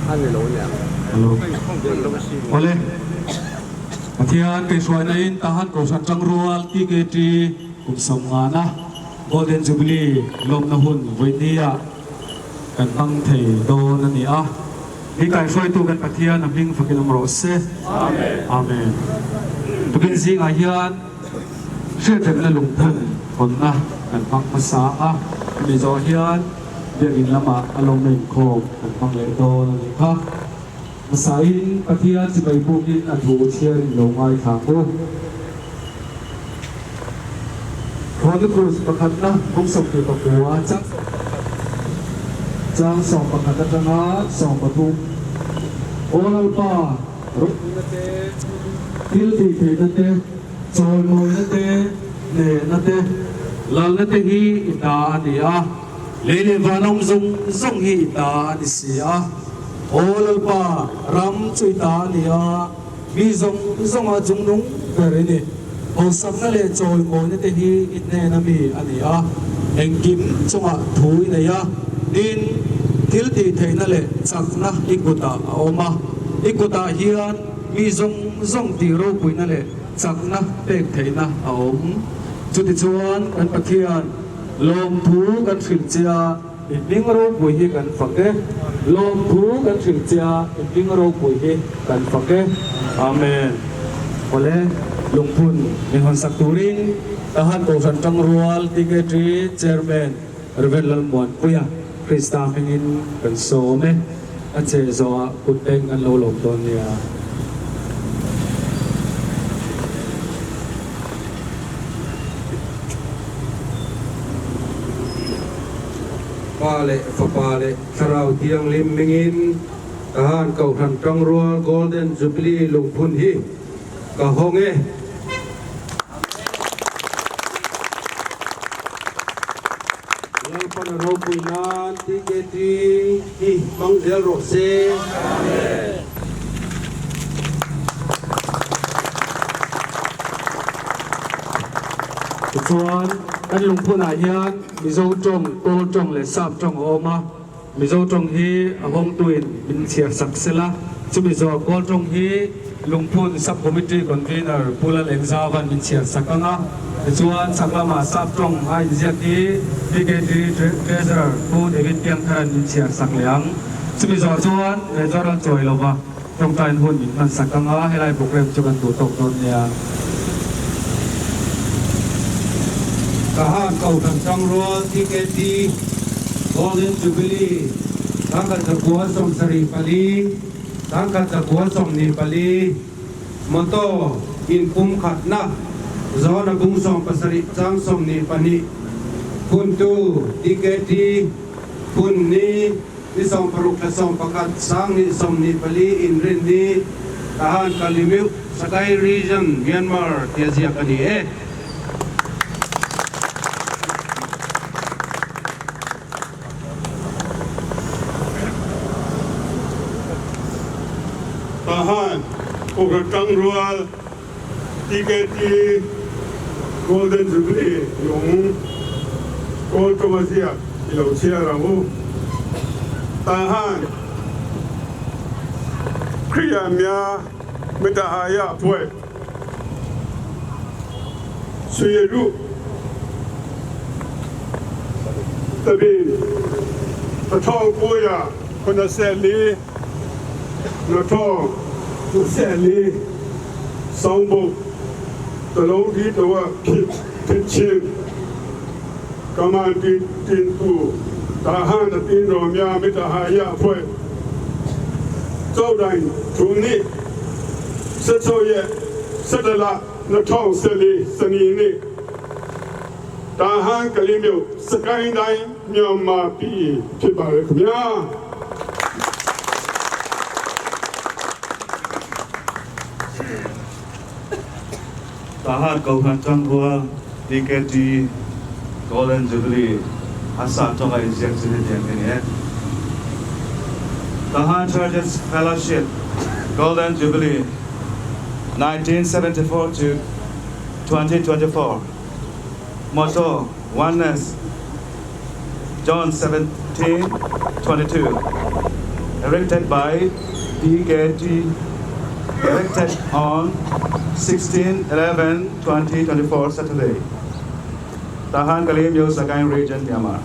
anh này lỗi nhỉ alo ole Athian ke suai in tahan ko san chang rual ti ke ti kum som nga na golden jubilee lom na hun voinia kan bang thei do na ni a hi kai suai tu kan Athian abing fakin amro se amen amen tukin sing a hian se thep na lung thun kon na kan bang masa a mi zo hian de in lama alom nei kho kan bang le do na ni kha Masain Pathian si bay bukin at huusiya rin longay kako. Holy Cruz pakat na kung sakti pakuha chak. Chang song pakat na nga song patung. Olal pa ruk na te tilti te na te choy moy na te ne na te lal na te hi ita niya lele vanong zong hi ita ni siya. Olal pa ram chui ta nia mi zong a jung nung kare ni o sam na le choi mo ne te hi itne na mi ania engkim chunga thui na ya din thil ti theina le chak na ikuta oma ikuta hian mi zong ti ro pui na le chak na pek theina om chuti chuan kan Pathian lom thu kan phil chia Iping ro pui hi kan phake lom thu kan thil chia iping ro pui hi kan phake amen ole lungpun ni hon sak turin tahan ko san tang rual tiketri chairman revel lalmon puya krista hengin kan so me ache zo puteng an lo lom don nia Pale fapale sarau tiang lim mingin tahan kau than trong rual golden jubilee lungpun hi ka honge lal pana ro puinan tiketi hi bang del ro se amen chuan kan lungpun a hian mizo tong ko tong le sap tong oma mizo tong hi a hong tuin bin chia sak sela chu mizo ko tong hi lungpun sub committee convener pulan exavan bin chia sakanga chuan saklama sap tong ai ziak hi dkt treasurer pu david piang tharan bin chia sak leang chu mizo chuan rejoral choi lova tong tain hun bin man sakanga helai program chu kan tu tok ton nia tahan kau than trong rual tiketi golden jubilee tangkat terkuat som sari pali tangkat terkuat som ni pali moto in kum khat na zona bung som pasari chang som ni pani kuntu tiketi kun ni som paruk la som pakat sang ni som ni pali in rin ni tahan kalimiu Sakai region Myanmar tiazia kani tahan ugatang rual tiketi golden jubilee yung gold commercia ilaw siya ramu tahan kriya mya mitahaya pwe suyeru tabi patong kuya kuna seli nó cho chúng sẽ đi xong bộ từ lâu đi từ kịp thiên chiến cảm ơn tin tu ta han đã tin rồi nhà mới ta hay ya phải châu đại chúng ni sẽ cho ye sẽ là nó cho sẽ đi sẽ ni ta han cái gì miêu sẽ cái này nhiều mà bị thì bảo không nhá tahan kau than trong rual tiketi golden jubilee asa trong ai ziak sini diang ini tahan Sergeants Fellowship golden jubilee 1974 to 2024 motto oneness John 17:22 erected by DKT, erected on 16/11/2024 Saturday. Tahan Kalim Yo Sagaing Region, Myanmar.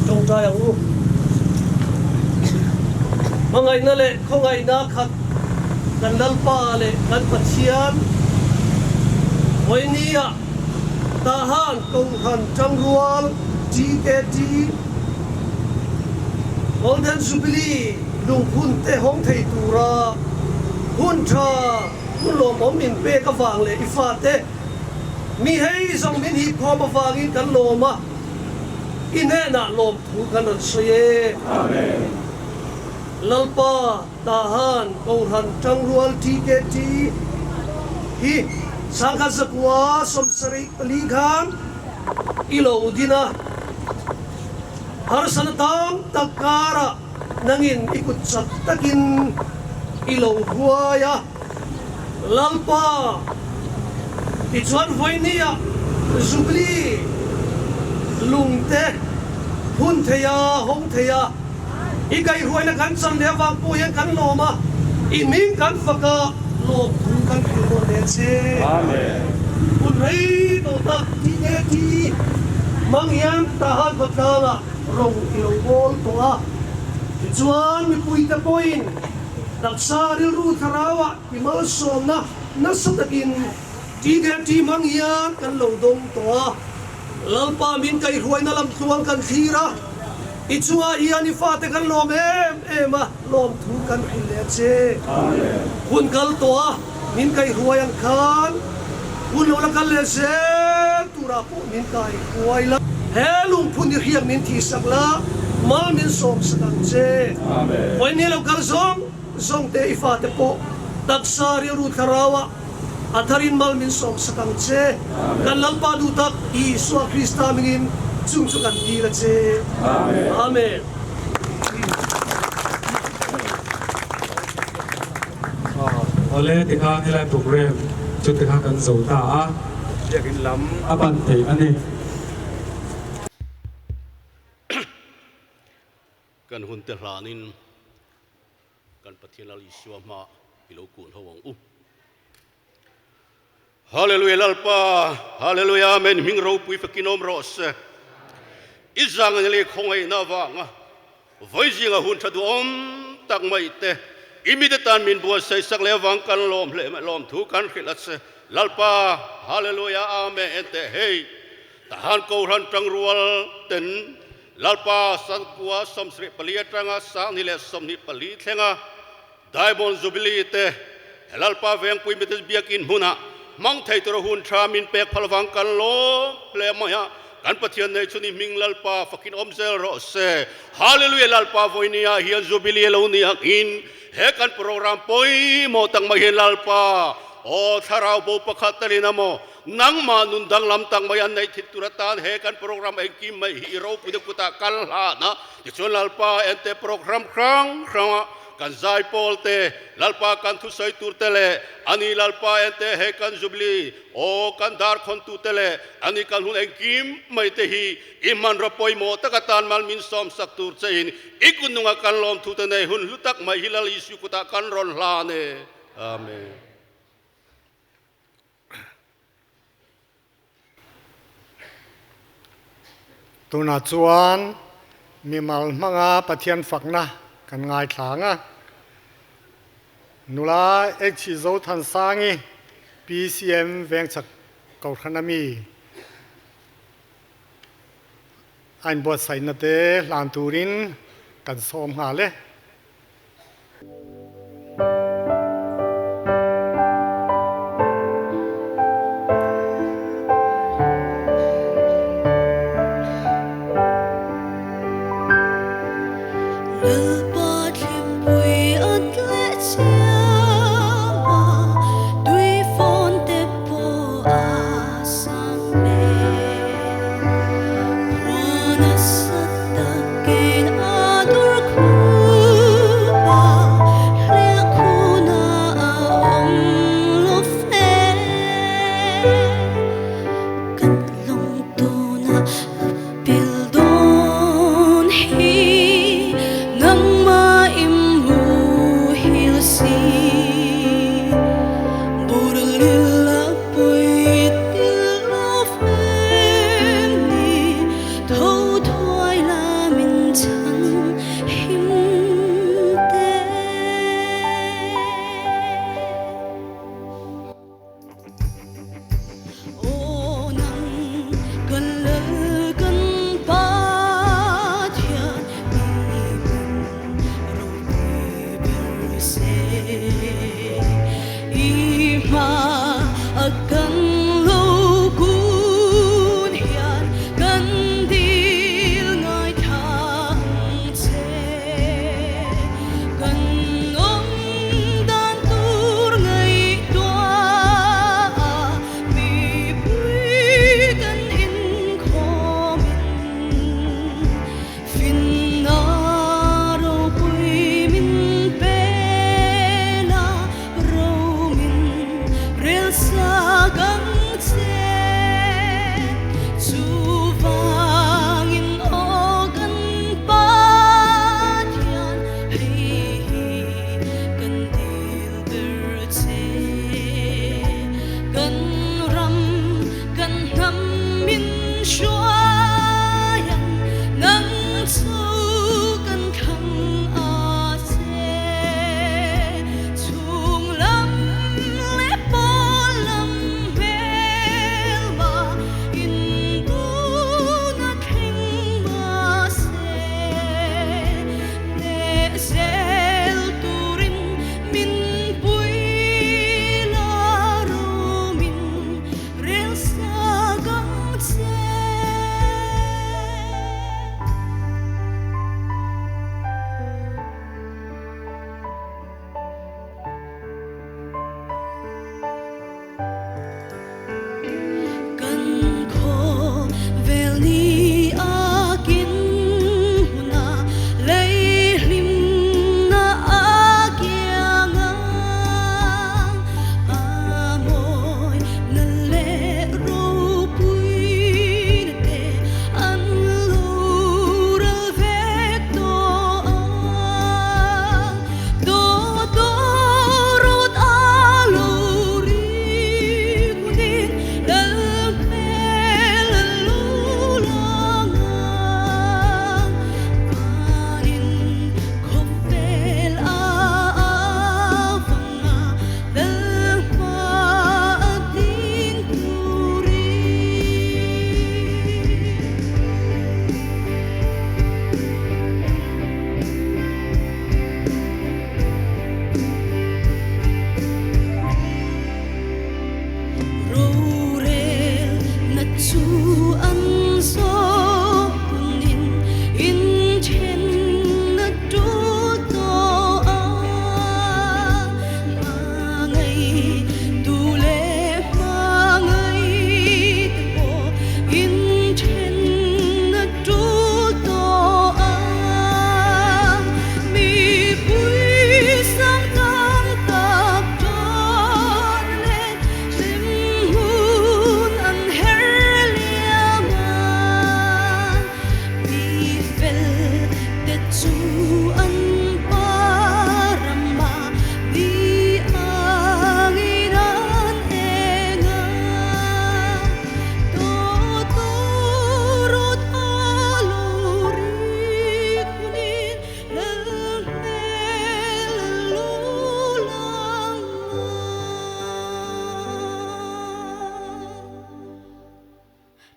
จงใจอย่างรู้มาไงนั่นแหละเขาไงนะขัดกันนั่นป้าเลยกันปัจเจียนวันนี้อะทหารกองทัพจังหวัด GKT Golden Jubilee ลุงพุ่นเตะห้องไทยตุราพุ่นชาพุ่นหลวงหมอมินเป้กฟังเลยอีฟ้าเตะมีให้ส่งมินฮีพอมาฟังอีกันโลมาอินเนน่ะลมถูกกันรถเสียลลปาทหารกองทัพจังหวัด GKT ฮีสังกัดสกัวสมศรีปลีขันอิโลอุดินะHarsan tam takara nangin ikut saktakin ilong huaya lalpa tichuan voinia zubli lungte huntheya hongtheya ikai huaina kan sam lewang puyan kan loma iming kan faka lom thun kan khilon leche amen unrei to tak ti mangyan tahan bakala rong ilong bol toa chuan mi puita poin daksaril ru tharawa imal som na nasatakin TKT mangyan kan lodong toa lalpa min kai huai na lam tuang kan khira ichua ian ifate kan lom ema lom thu kan khileche amen hun kal toa min kai huai ang khan hun lo la kan lese tura po min kai huai la helung pun hiang min thi sakla mal min som sakang che amen oi ni lo kal song te ifa te po daksari ru tharawa atharin mal min som sakang che kan lalpa du tak Isu Krista mingin chung kan di la che amen amen ole tika nilai program chu tika kan zo ta yakin lam apan te aniกันหุ่นเตรานินกันปะเทียนลิชัวมาพิโลกุนฮวังอุฮาเลลูยาลัลปาฮาเลลูยาเมนมิงรูปุยฟกินอมรอสอิจังนี่เลยคงไอ้นาวังไว้จิงหุ่นทัดอมตักไม่เตอิมิเดตันมินบัวใส่สักเลวังกันลมเลมลมทุกันขิลัสลัลปาฮาเลลูยาอาเมนเตเฮทหารกูรันจังรัวเต็นlalpa sangkua somsri palia tranga sang nile somni pali thenga daimon jubilee te lalpa veng pui mites biakin huna mang thai tro hun tha min pek phalwang kan lo ple maya kan pathian nei chuni ming lalpa fakin omzel ro se hallelujah lalpa voinia hian jubilee lo ni in he kan program poi mo tang ma hian lalpa o tharau bo pakhatali namo nang manundang lamtang mayan na itituratan hekan program ay kimay hiro pudakuta kalhana isun lalpa ente program krang kan zai polte lalpa kan thusay turtele ani lalpa ente hekan jubli o kan dar kon tutele ani kan hun ay kim may tehi iman rapoy mo takatan malmin som saktur chain ikununga kan lom tutene hun lutak may hilal isu kuta kan ron lane amen tuna chuan mi mal manga pathian fakna kan ngai thlanga nula ekchi zo than sangi PCM veng chak kau khanami ain bot saina te lan turin kan som nga le Ador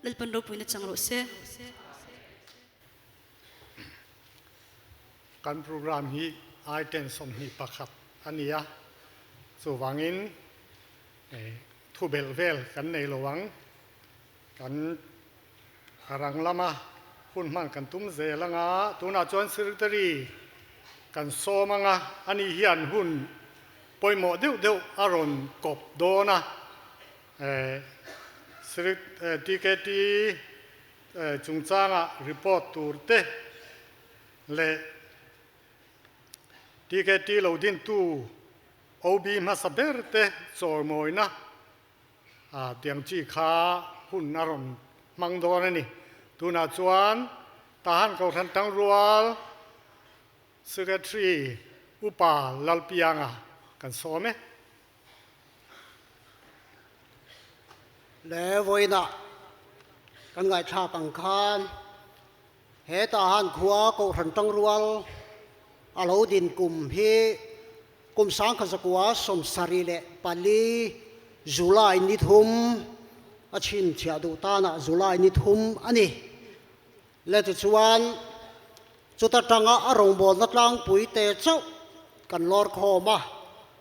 lalpan ro puina changro se kan program hi ai ten som hi pakhat ania so wangin thu bel vel kan nei lowang kan harang lama hun man kan tum ze langa tuna chuan secretary kan somanga ani hian hun poimo deuh deuh aron kop dona TKT chungchanga report turte le TKT lodin tu OB masaberte sormoina tiang chi kha hun naron mangdona ni tuna chuan tahan ko than tang rual secretary upa lalpianga kan some le voina kan ngai tha tang khan he tahan khuwa ko than tang rual alo din kum hi kum sang kha zakwa som sari le pali July ni thum achin thia du ta na July ni thum ani le tu chuan chuta tanga arong bol na tlang pui te chau kan lor khoma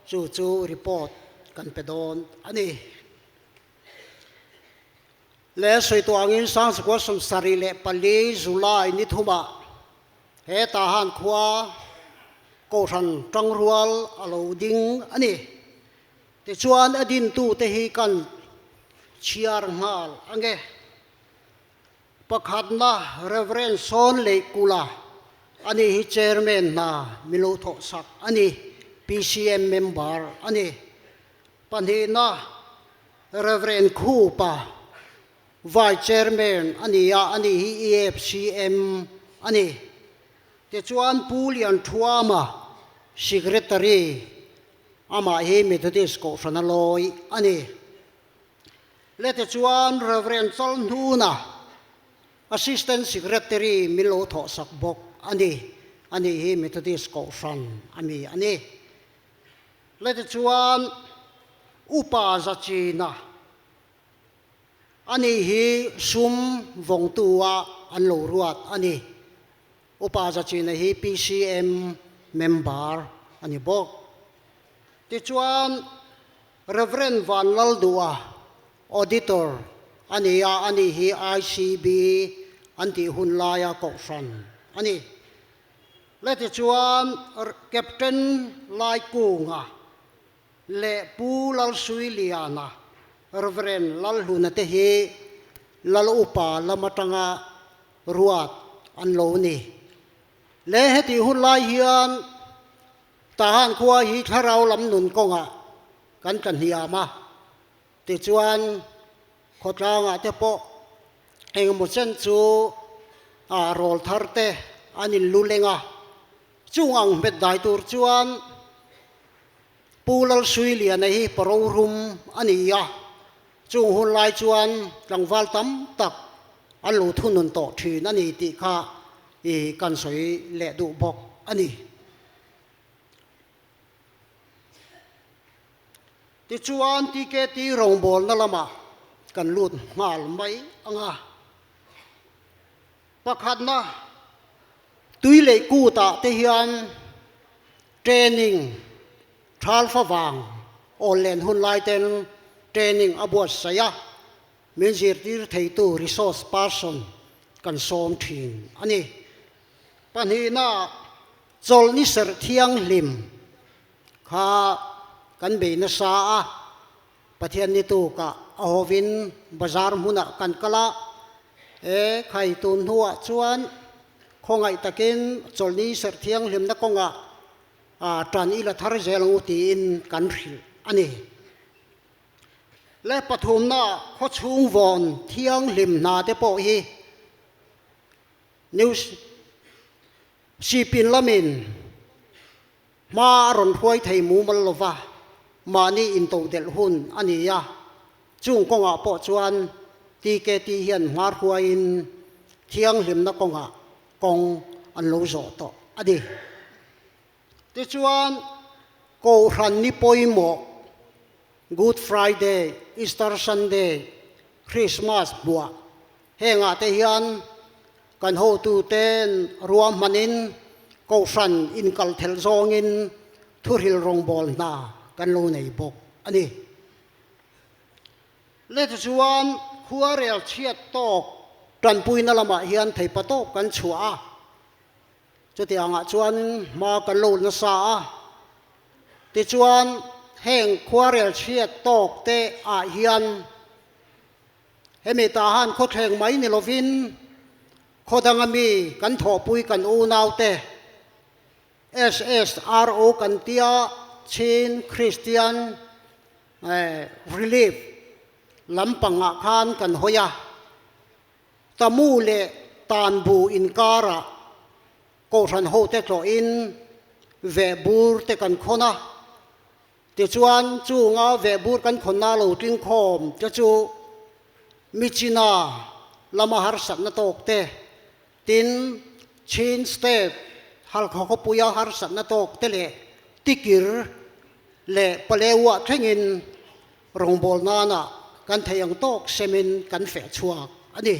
chu report kan pedon ani le soi tuangin sang zakwa som sari le pali July ni thuma he tahan khuwa ko than tang rual alo ding ani te chuan adin tu te hi kan chiar ngal ange pakhat na reverend son le kula ani hi chairman na milu tho sak ani PCM member ani panhi na reverend khu pa vice chairman ani ya ani hi EFCM ani te chuan pulian thuama secretary ama he Methodist ko sanaloi ani le te chuan reverend chol huna assistant secretary milo tho sak bok ani he Methodist ko san ami ani le te chuan upa zachina ani hi sum vongtua an lo ruat ani upa zachina hi PCM member ani bok ti chuan reverend van laldua auditor อันนี้ฮี ICB อันที่หุ่นลายกอกสันอันนี้และที่ชวนแคปเทนลายกูงะและปูลลสุยเลียนะเรเวรนลลหุนเตฮีลลอุปาลมาตังะรัวดอันโลนี่และเหตุหุ่นลายเฮียนทหารขัวฮีทาเราลำนุนกงะกันเฮียมาที่ชวนขดลางะเตปอเองมุเซนจูโรลทาร์เตอันนี้ลุเลงะจุงอังเบ็ดได้ตัวชวนปูลลสุยเลียในปรรุมอันนี้ยะจุงหุ่นลายชวนหลังวัลตั้มตักอันลุทุนุนโตทีนั่นนี่ติข้ากันสวยเละดูบอกอันนี้ที่ชวนที่เกตีรองบอลนั่นละมากันลุดงาลไม่อ่ะประคันนะตุยเลยกูตาเทียนเทรนนิ่งทรัลฟ้าวางออนไลน์หุ่นลายเต็นเทรนนิ่งอบวชสยะมินจิตที่เทตูรีซอสพาร์สันกันซ้อมทีมอันนี้ปัญหาหน้าจอลนิสร์เทียงลิมข้ากันเบนสาประเทศนี้ตัวกะเอาวินบาซาร์มุนักกันกะละใครตุนหัวชวนคงไอตะกินจอลนิสร์เทียงลิมนักกงตอนนี้ละทาร์เจลงอุตินกันริอันนี้และปฐุมหน้าเขาชูงวอนเทียงลิมนาเตปอีนิวชีปินละมินมารอนพวยไทยมูมัลลวะมานี่อินโตเดลหุนอันนี้ยะจุงกงปอจวนตีเกตีเฮียนมาพวยอินเทียงลิมนักกงอันโลโซโตอันนี้ที่จวนโกรันนิปอยโมGood Friday Easter Sunday Christmas บัวเฮงอาเทียนกันโฮตูเตนรวมมันินโกสันอินกัลเทลซองอินทุริลรงบอลนากันโลในบกอันนี้เลตชวนขัวเรียลเชียตอกตันปุยนละมาเฮียนไทยปะโตกันชัวจุดที่อ่างชวนมากันโลนสาที่ชวนแห่งขัวเรียลเชียตอกเตอาเฮียนให้มีตาหันโคแทงไหมในโลวินโคดังมีกันถอปุยกันอูนาวเต SSRO กันเตียชินคริสเตียนrelief ลำปังอาคารกันหอยาตะมูเลตานบูอินการะโกรันโฮเตโตอินเวบูร์เตกันคนนะที่ชวนจูงาเวบูร์กันคนน่าโลติงคอมจะจูมิจินาลำมหาสันนตกเตตินชินสเตปฮัลเขาก็ปุยหาสันนตกเตเลติกิรเลปเลวะเทงินรงบอลนานะกันเทียงโตกเซมินกันเฟชัวอันนี้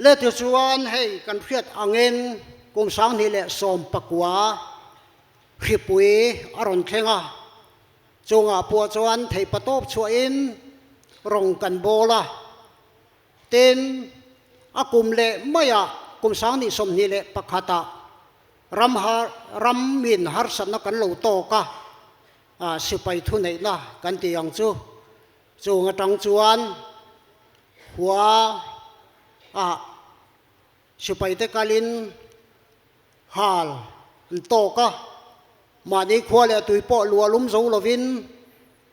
เลติชวนให้กันเพียดอังเงินกุมสังนี่แหละสมปกวาขิปุยอรอนเทงะจงอาปัวจวนไทยปะโตบชัวอินรงกันโบละเต็นอากุมเละไม่อะกุมสังนี่สมนี่แหละปะคาตารำมินฮาร์สันนักกันโลโตกะสิไปทุนไหนนะกันตียังจูงตังจวนหัวสิไปเตกาลินฮาลโตกะมาดีขวาเลยตุยปอลัวลุ่มโซลวิน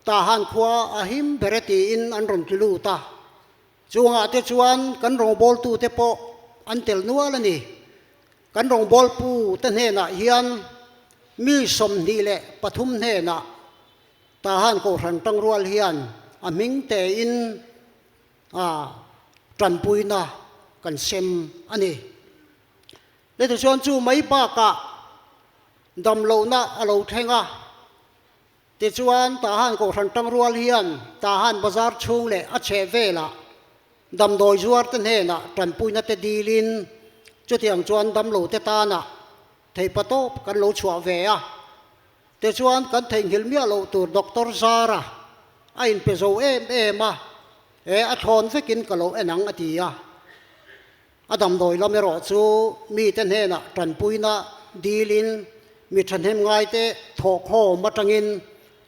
ตาหันขวาอาหิมเบรตีอินอันรอนกิลูตาจวงอาเตจวนกันรองบอลตูเตปออันเตลนัวละนี่กันรองบอลปูเตเนนะเฮียนมีสมดีเละปฐุมเนนะตาหันโกรันตังรัวเฮียนอามิงเตอินจันปุยนะกันเซมอันนี้เลตชวนจูไม่ปากะดำโลนะอโลเทงะติจวนตาหันโกรันตังรัวเฮียนตาหันบาซาร์ชุงเละอัจเชเวละดำโดยจวดเตเนนะจันปุยนะเตดีลินจุดที่ยังจวนดำโลเตตานะไทยปะโตกันโลชัวเวะเต te chuan kan theng hil mia lo tur Dr. Zara a in pe zo em a a thon vekin ka lo enang atia adam doi lam ro chu mi ten he na tran puina dilin mi than hem ngai te thok ho matangin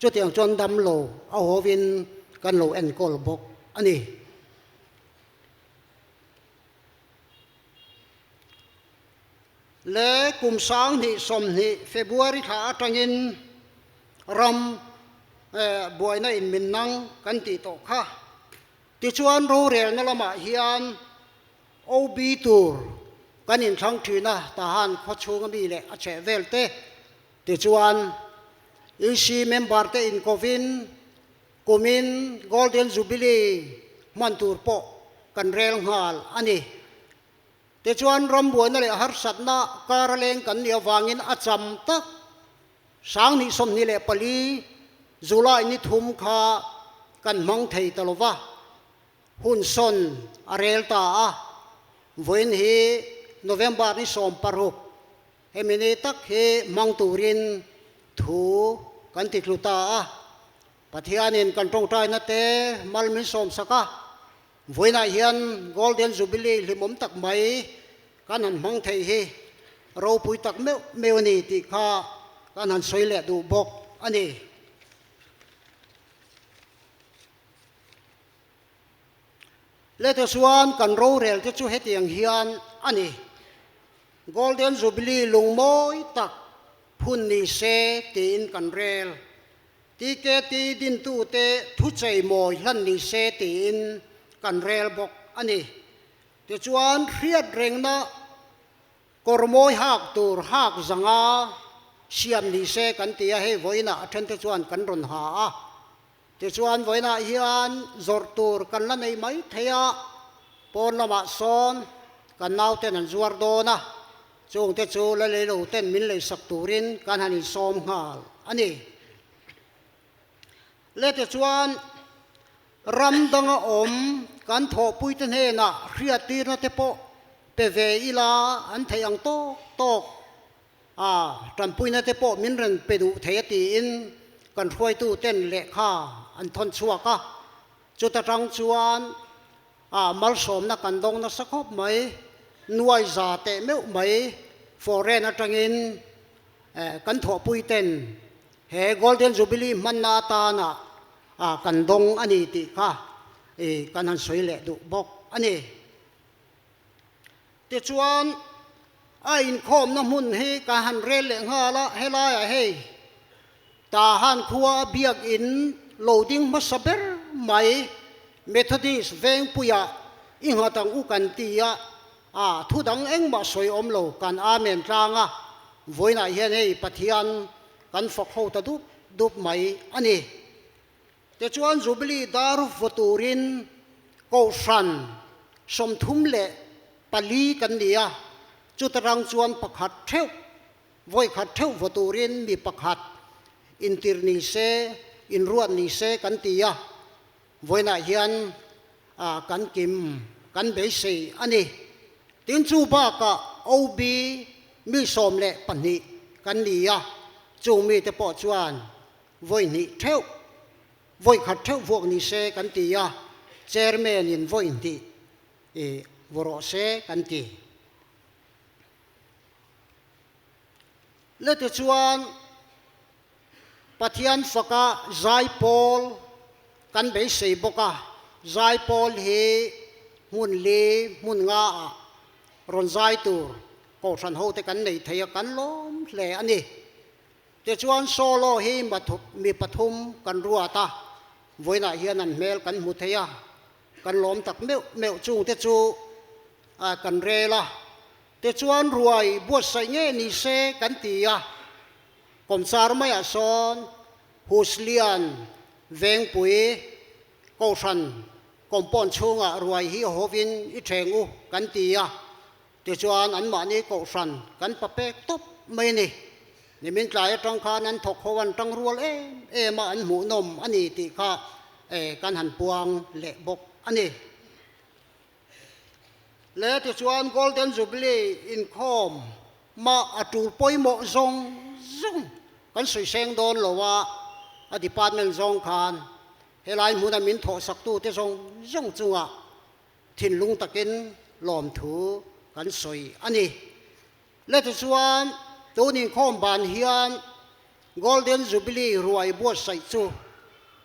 chu tiang chon dam lo a hovin kan lo en kol bok ani le kum sang ni som ni February tha atangin ram buaina in minnang kan ti to kha ti chuan ro rel na lama hian OB tur kan in thang thina ta han kho chunga mi le a che velte ti chuan EC member te in kovin kumin golden jubilee mantur po kan rel ngal ani te chuan ram buaina le har satna karaleng kan ni awangin acham tak sang ni som ni le pali July ni thum kha kan mang thei talova hun son arel ta a voin hi November ni som paru emini tak he mang turin thu kan tikluta a pathianin kan tong tai na te malmin som saka voina hian golden jubilee limom tak mai kan han mang thei hi ro pui tak meuni ti kha kan han soile du bok ani le te suan kan ro rel te chu hetiang hian ani golden jubilee lungmoi tak phun ni se tin kan rel ti ke ti din tu te thu chei moi hlan ni se tin kan rel bok ani te chuan riat reng na kormoi hak tur hak zanga siam ni se kan tia he voina athen te chuan kan ron ha a te chuan voina hian zor tur kan la nei mai theya pon lama son kan nau ten an zuar do na chung te chu la le lo ten min le sak turin kan hanin som ngal ani le te chuan ram danga om kan tho pui ten he na riat tir na te po pe ve ila an theiang tok tran pui na te po min ren pe du thei ti in kan huai tu ten le kha an thon chua ka chu ta tang chuan mal som na kan dong na sakhop mai nuai za te meu mai foreign atangin kan tho pui ten he golden jubilee man na ta na kan dong ani ti kha kan han soile du bok ani te chuan in khom na mun he ka han rel le nga la hela ya he ta han khuwa biak in loading ma saber mai Methodist veng puya inga tang u kan tia thu dang eng ma soi om lo kan amen tanga voina hian hei pathian kan fok ho ta dup mai ani te chuan jubilee dar voturin ko san som thum le pali kan nia chu tarang chuan pakhat theu voi khat theu voturin mi pakhat intir ni se in ruat ni se kan tia voina hian kan kim kan be se ani tin chu ba ka OB mi som le pani kan nia chu mi te po chuan voi ni theu voi khat theu vok ni se kan tia chairman in voi ti voro se kan ti le te chuan pathian faka zai pol kan be sei boka zai pol he mun le mun nga ron zai tur ko san ho te kan nei thaya kan lom hle ani te chuan solo he mi pathum kan ruata voina hian an mel kan mu thaya kan lom tak meu chung te chu kan rela te chuan ruai buat sai nge ni se kan tia kom sar mai a son huslian veng pui ko san kompon chunga ruai hi hovin I thengu kan tia te chuan an ma ni ko san kan papek top mai ni min tlai tang khan an thok howan tang rual ma an mu nom ani ti kha kan han puang le bok ani le te chuan golden jubilee in khom ma atul poimo zong kan soi seng don lowa a department zong khan helai mun min tho sak tu te zong chunga thin lung takin lom thu kan soi ani le tu chuan tunin khom ban hian golden jubilee ruai bo sai chu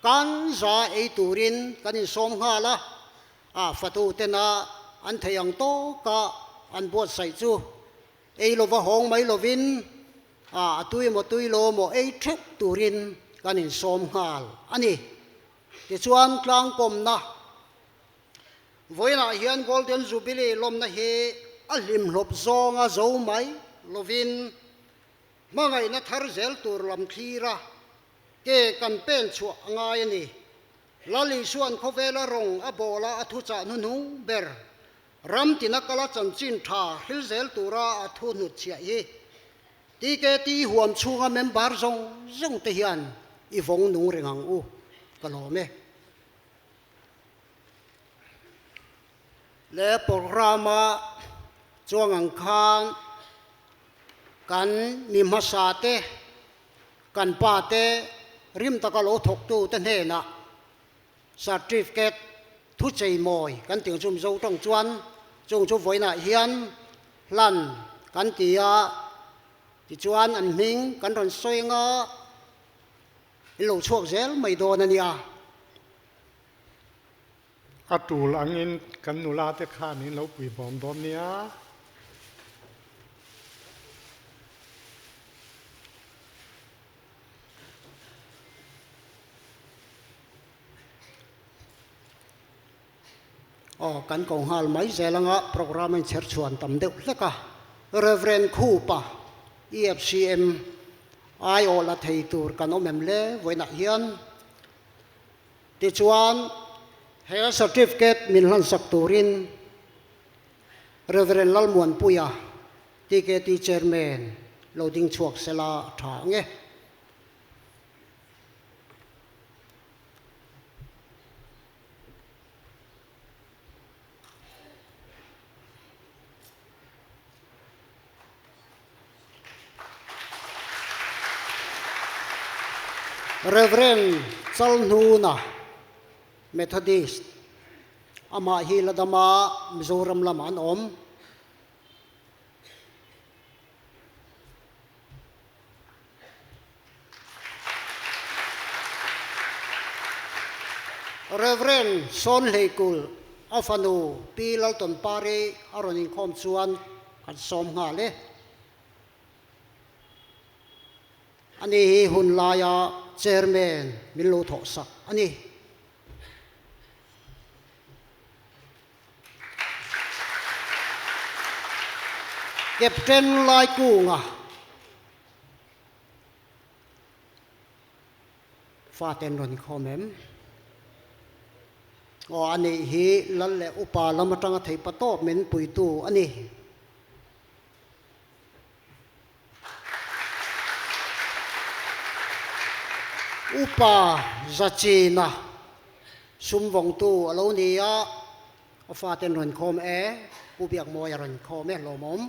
kan za ei turin kan in som nga la a fatu te na an thayang to ka an bo sai chu ei lova hong mai lovin a tui mo tui lo mo ei thep turin kan in som ngal ani ti chuan tlang kom na voina hian golden jubilee lom na hi a lim hlop zonga zo mai lovin mangai na thar zel tur lam thira ke campaign chu angai ani lali suan khovela rong a bola a thu cha nu nu ber ram tina kala chanchin tha hil zel tura a thu nu chia hi ti ke ti huam chunga member zong te hian i vong nung rengang u kalome le programa chuang ang khan kan mi masate kan pa te rim takalo thok tu te ne na certificate thu chei moi kan ting zum zo tong chuan chung chu voina hian lan kan tia ti chuan an hing kan ron soinga lo chuak zel mai do na nia atul angin kan nula te khanin lo pui bom dom nia kan kong hal mai zelanga program in cher chuan tam deuh hleka reverend khupa EFCM ai ola thei tur kan omem le voina hian ti chuan he certificate min hlan sak turin reverend lalmuan puya TKT chairman loading chuak sela tha nge Reverend Chalnuna Methodist ama hi ladama Mizoram laman om Reverend Son Leikul afanu pilal ton pare aronin khom chuan kan som nga le ani hi hun laya chairman milu tho sak ani captain lai kunga faten ron khomem o ani hi lalle upa lamatanga thei patop men puitu ani upa zachina sumvong tu alonia afaten ron khom e pubiak moya ron khom e lomom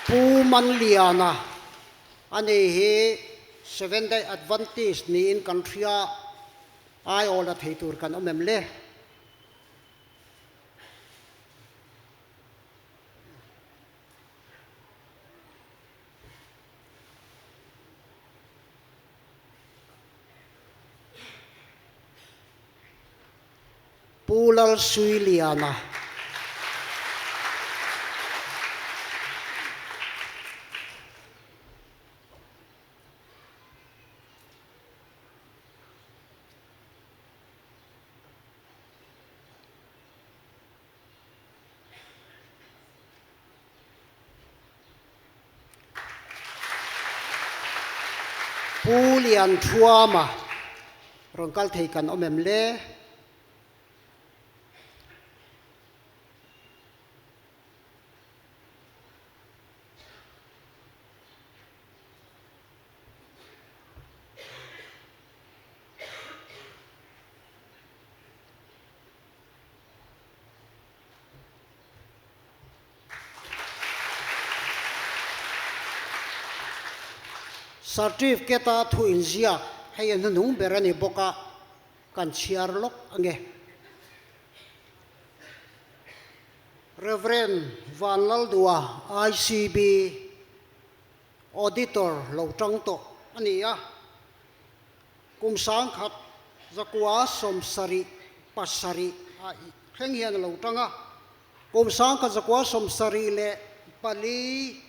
pu manliana ani hi 7-day Adventist ni in country ai ola theitur kan omem le Pulal Suiliana Pulian Tuama Rongkal Theikan Omem Le certificate thu in zia hay an nung berani boka kan chiar lok ange Reverend Van Laldua ICB auditor lo tang to ania kum sang khat zakwa som sari pasari a kheng hian lo tanga kum sang khat zakwa som sari le pali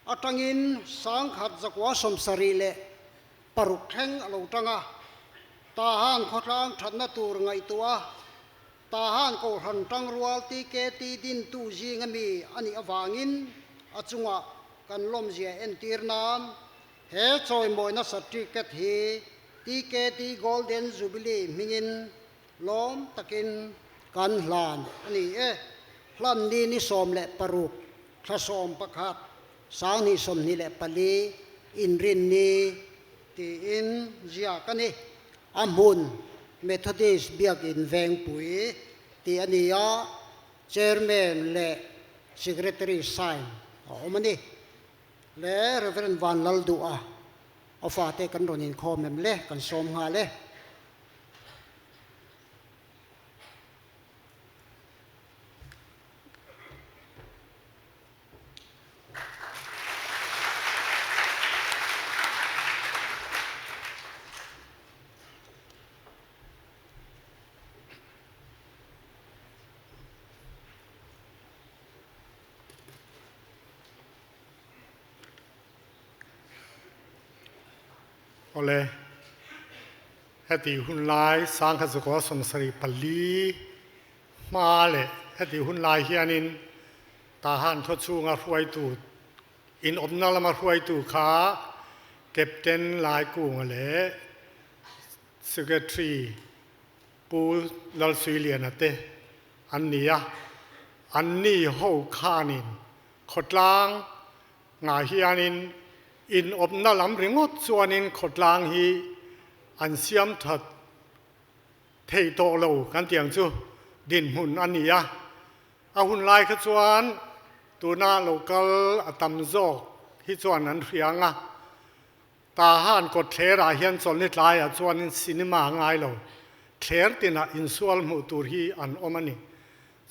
atangin sang khat zakwa som sari le paruk kheng lo tanga ta han khotlang thatna tur ngai tua ta han ko han tang rual ti ke ti din tu ji ngami ani awangin achunga kan lom zia en tir nam he choi moina certificate hi ti ke ti golden jubilee mingin lom takin kan hlan ani hlan ni som le paruk thla som pakhat sang ni som ni le pali in rin ni ti in zia kani amun Methodist biak in veng pui ti ania chairman le secretary sign omani le Reverend Van Laldua ofate kan ronin khomem le kan som nga le ole heti hun lai sang kha zakwa som sari pali ma le heti hun lai hianin ta han tho chunga hruai tu in opnal ma hruai tu kha captain lai ku ngale secretary pu lal suilian ate annia anni ho khanin khotlang nga hianin in opna lam ringot chuanin khotlang hi an siam that thei to lo kan tiang chu din hun ania a hun lai kha chuan tuna local atam zo hi chuan an rianga ta han ko thera hian chol ni tlai a chuanin cinema ngai lo thler tina in sual mu tur hi an omani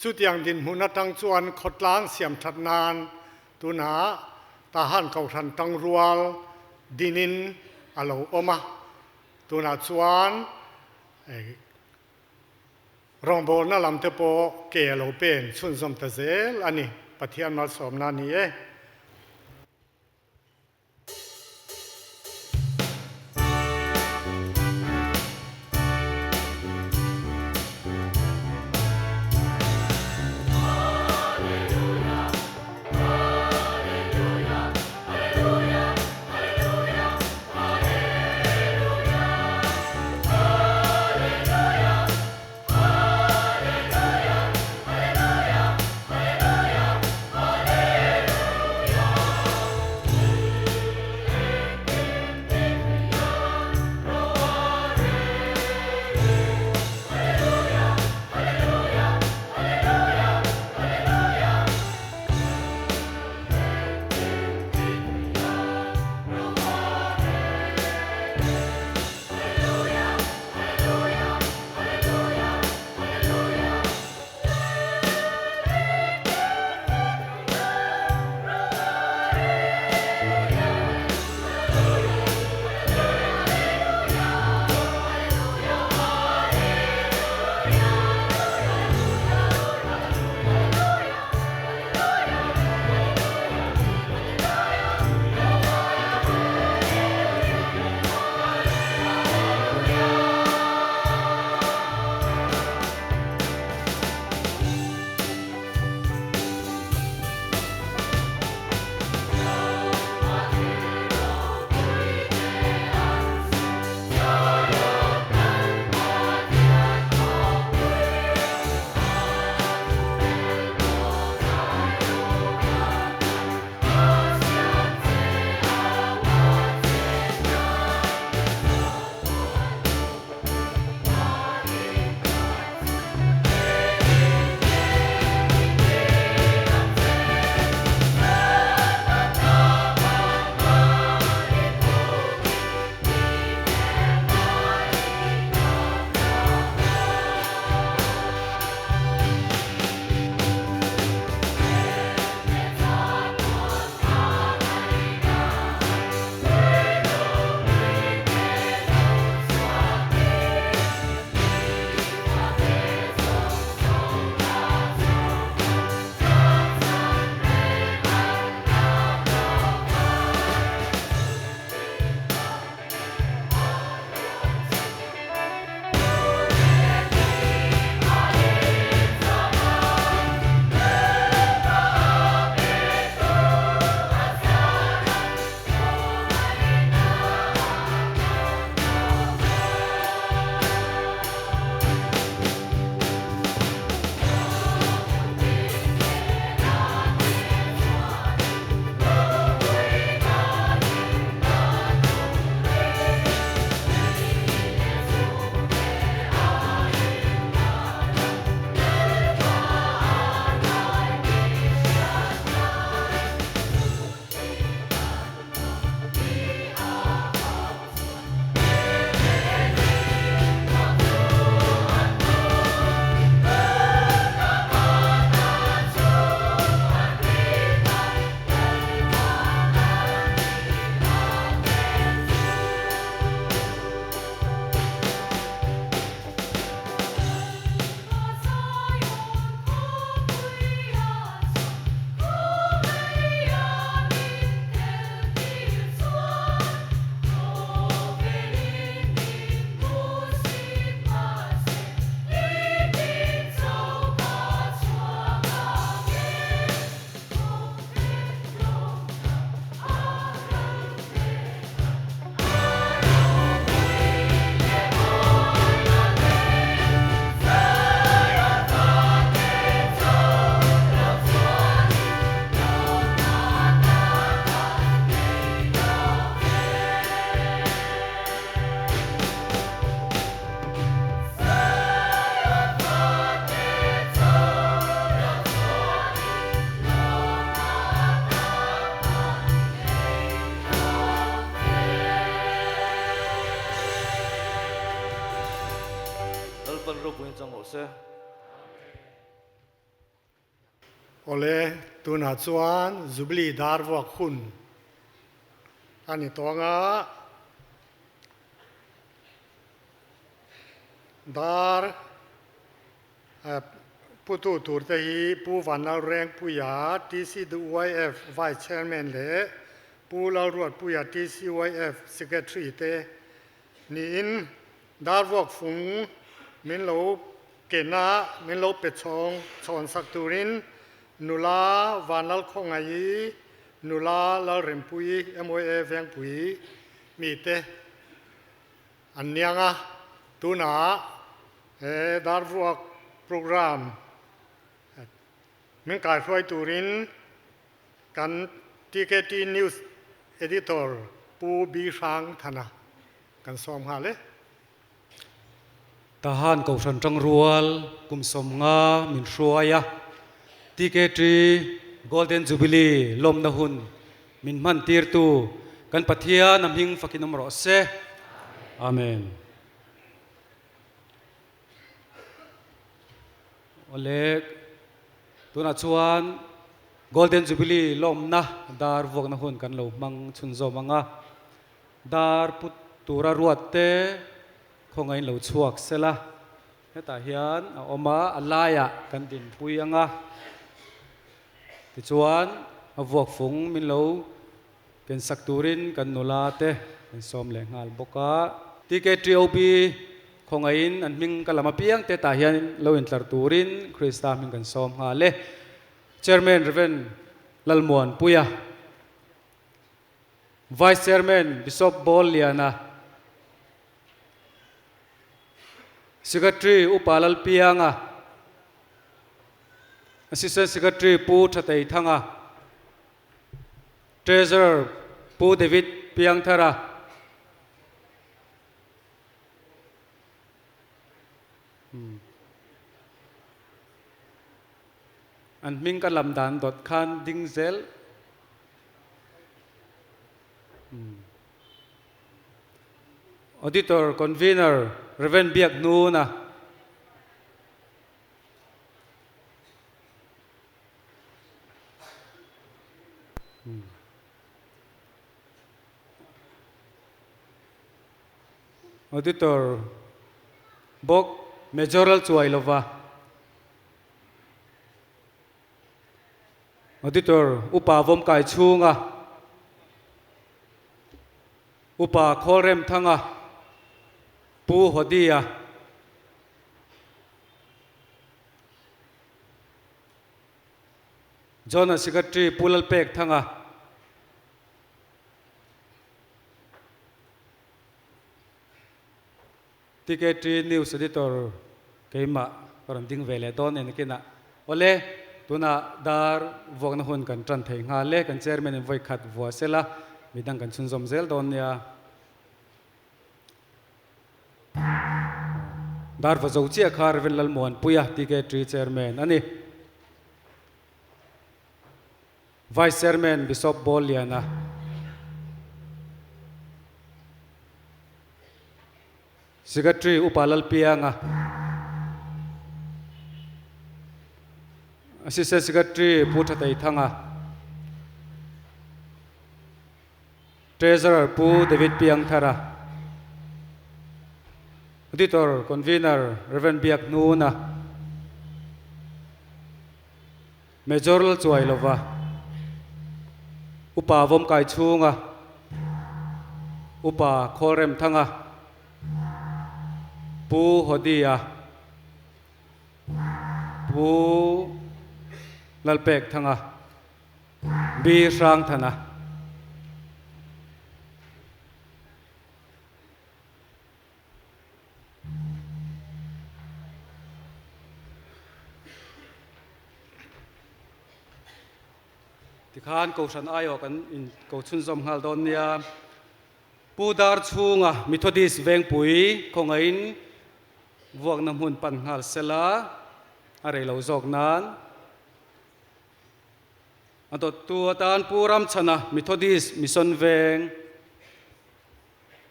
chu tiang din hun atang chuan khotlang siam that nan tuna ta han kau than tang rual dinin alo oma tuna chuan rongbo na lam te po ke lo pen chun som ta zel ani pathian mal som na ni ro puin chang ho se ole tuna chuan zubli dar vok hun ani tonga dar putu tur te hi pu vanal reng puya TCYF vice chairman le pu lau ruat puya TCYF secretary te ni in dar vok phung min lo kena min lo pe chon sak turin nula vanal khongai nula lal rem pui MOA veng pui mi te anyanga tuna dar vok program min kai hroi turin kan TKT news editor pu bi sang thana kan som ha le tahan ko san tang rual kum som nga min hruaya TKT Golden Jubilee lom na hun min man tir tu kan pathia nam hing fakinom ro se amen ole tuna chuan Golden Jubilee lom na dar vok na hun kan lo mang chun zo manga dar put tura ruat te khongai lo chuak sela heta hian a oma alaya kan din pui anga ti chuan a vok phung min lo ken sak turin kan nula te kan som le ngal boka TKTOB khongain an ming kalama piang te ta hian lo in tlar turin Krista min kan som nga le chairman Reverend Lalmuan puya vice chairman Bishop Boliana secretary upalal pianga assistant secretary pu thatai thanga treasurer pu David piang thara an ming ka lamdan dot khan dingzel auditor convener Reverend Biak Nuna auditor Bok Majoral Chuailova auditor upa vom kai chunga upa kholrem thanga pu hodia John secretary pulal pek thanga TKT news editor keima karam ding vele don en kina ole tuna dar vok na hun kan tran thei nga le kan chairman en voi khat vo sela midang kan chun zom zel don ya dar va zo chi khar vel lal mon puya TKT chairman ani vice chairman Bishop Boliana secretary upalal pianga assistant secretary puthatai thanga treasurer pu David piang thara auditor convener Reverend Biak Nuna Majoral Chuailova upa vom kai chunga upa kholrem thanga pu hodia pu lalpek thanga bi sang thana tikhan ko san ayo kan in ko chun zom hal don nia pudar chunga Methodist veng pui khongain vuak nam hun pan hal sela are lo jok nan adot tua tan puram chana Methodist mission veng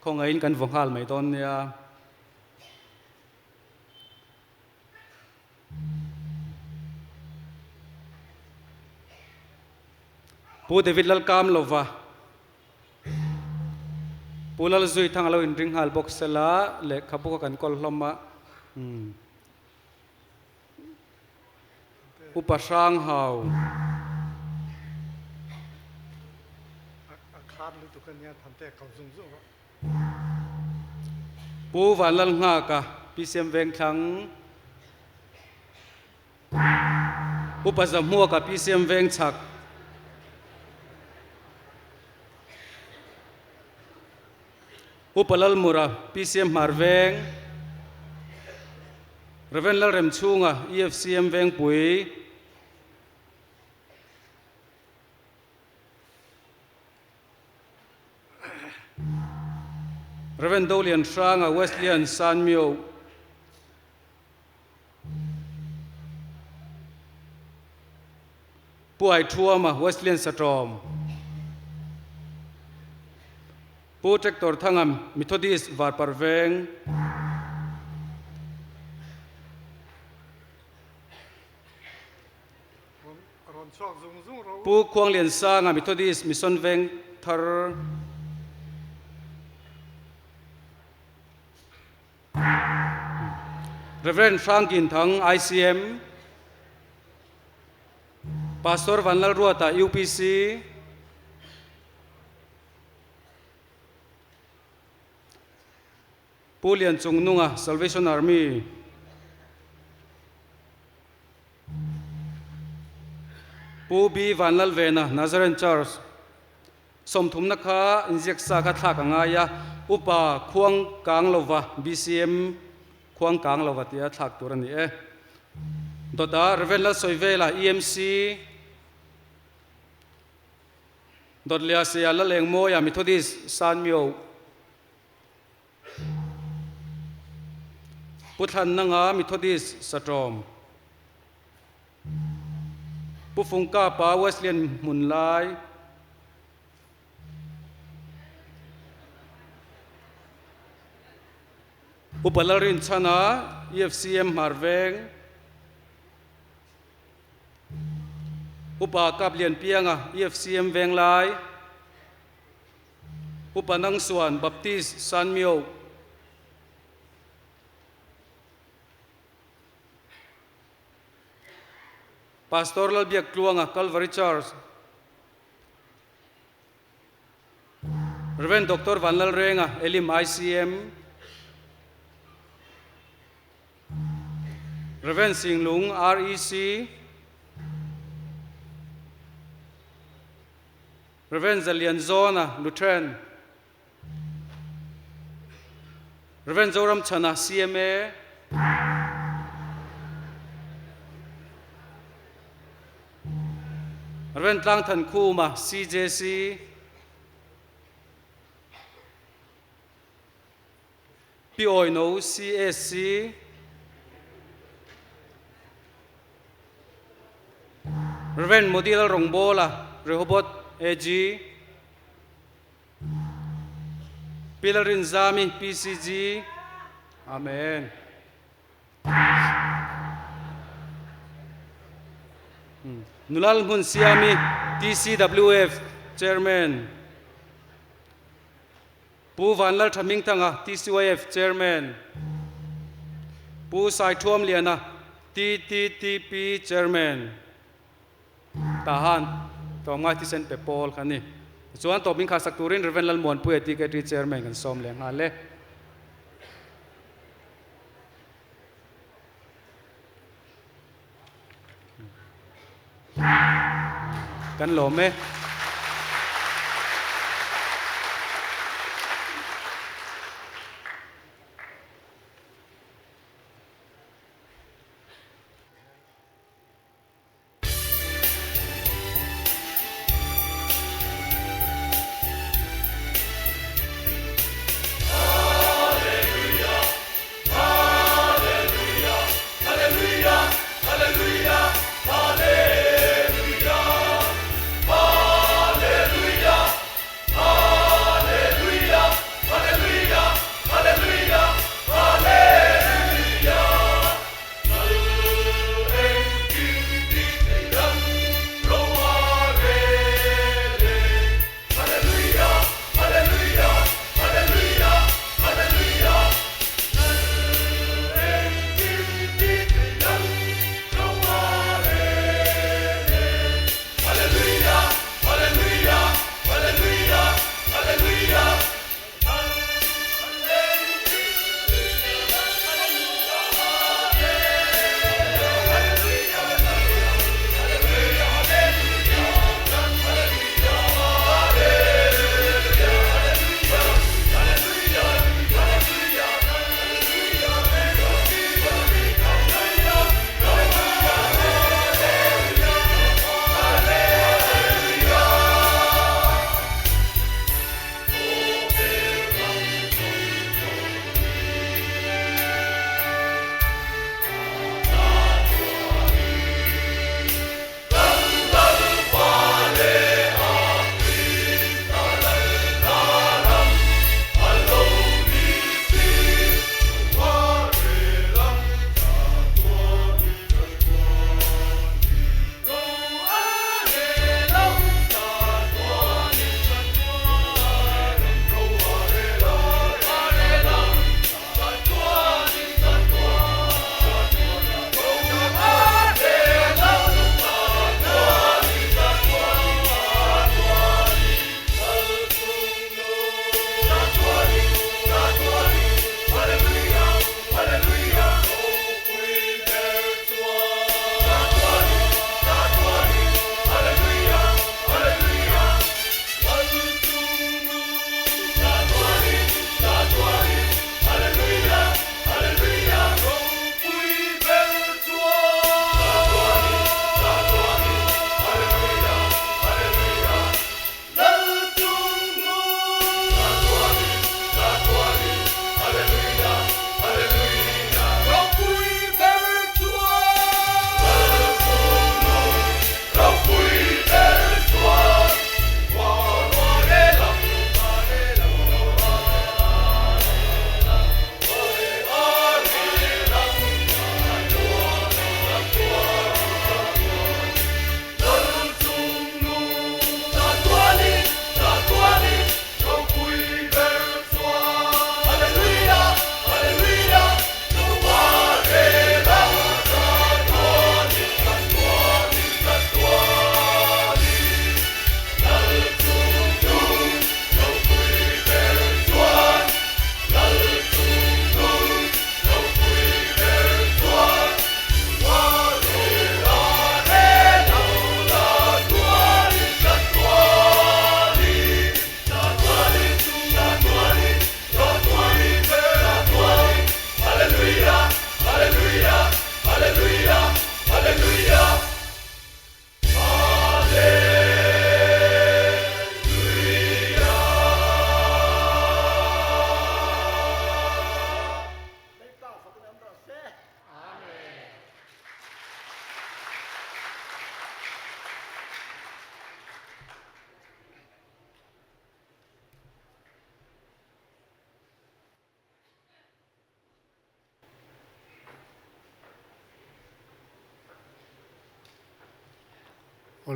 khongain kan vong hal mai don nia pu David lalkam lova pulal zui thang lo in ring hal box sela le khapu kan kol hloma upa sang hau อาคารหรือตุกันเนี่ยทำแต่เขาสูงสูง pu van lal nga ka PCM veng thang upa zamua ka PCM veng chak upalal mura PCM marveng reven lal rem chunga EFCM veng pui reven dolian shranga Wesleyan Sanmyo puai thuama Wesleyan Satrom pu tractor thangam Methodist var parveng pu khuang lian sanga Methodist mission veng thar Reverend Franklin thang ICM Pastor Vanlal Ruata UPC Pulian Chungnunga Salvation Army Pu B Vanlal Vena Nazarene Church Somthumna kha injeksa kha thak angaya upa khuang kang lova BCM khuang kang lova tia thak turani e doda Revenla Soivela EMC dodlia se ala lengmo ya Methodist Sanmyo Puthan nanga Methodist Satrom Pufungka pa Wesleyan Munlai Upalarin chana EFCM Marveng Upa Kaplian Pianga EFCM Venglai Upa Nangsuan Baptist Sanmyo Pastoral Biak Kluanga Calvary Church Reverend Dr. Vanlal Renga Elim ICM Reverend Singlung REC Reverend Zalian Zona Lutheran Reverend Zoram Chana CMA Reverend Langthan Kuma CJC Pioino CSC Reverend Modil Rongbola Rehoboth AG Pilarin Zami PCG Amen Nulal Mun Siami TCWF Chairman Pu Vanlal Thaming Tanga TCYF Chairman Pu Sai Thuam Liana TTTP Chairman Tahan Tomngai Tisen Pepol Kani Chuan Toping Khasak Turin Reverend Lalmon Pu Ethics Chairman kan som leng ale kan lome Hallelujah, hallelujah, hallelujah.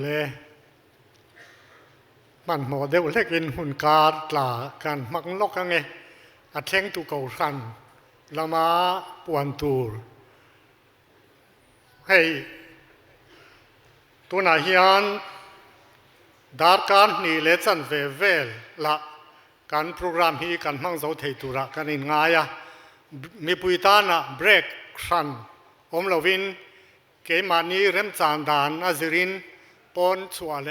เลมันหมอเดวเล็กอินหุ่นกาดลากันมักลกกันไงอัดเชงตุกเอาสันละมาปวนตูให้ตัวนาฮิอันดาร์การนี่เลสันเวเวลละการโปรแกรมฮีกันมังโซเทตุระกันอินง่ายมีปุยตานะเบรกสันอมลวินเกมานีเริ่มจานดานอาซิรินปอนชัวเล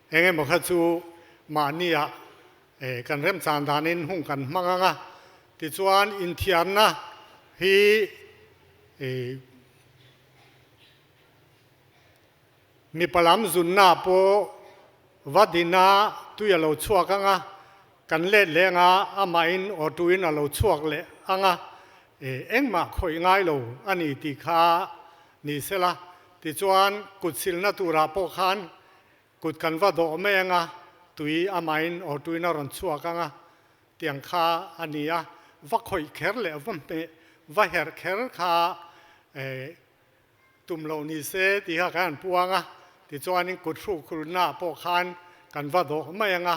เองเงบอกจูมานีอะกันเริ่มจานดานินหุ่งกันมังงะติจวนอินเทียนนะฮีมีพลัมจุนนาโปวัดดินาตุยเราชัวกังะกันเล่นเลงะอามาอินอตุอินเราชัวเลอังะเอ็งมาคอยง่ายโลอันนี้ติขานี่เสละติจวนกุดสิลนาตุราโปขันกุดกันว่าโดเมงะตุยอามาอินอตุอินรันชัวกังะเตียงขาอันนี้ว่าคอยแคร์เลวันเปว่าเฮร์แคร์ขาตุ่มเหล่านี้เสติหาการปวงติจวนนี้กุดรูครุณาโปขันกันว่าโดไม่ยัง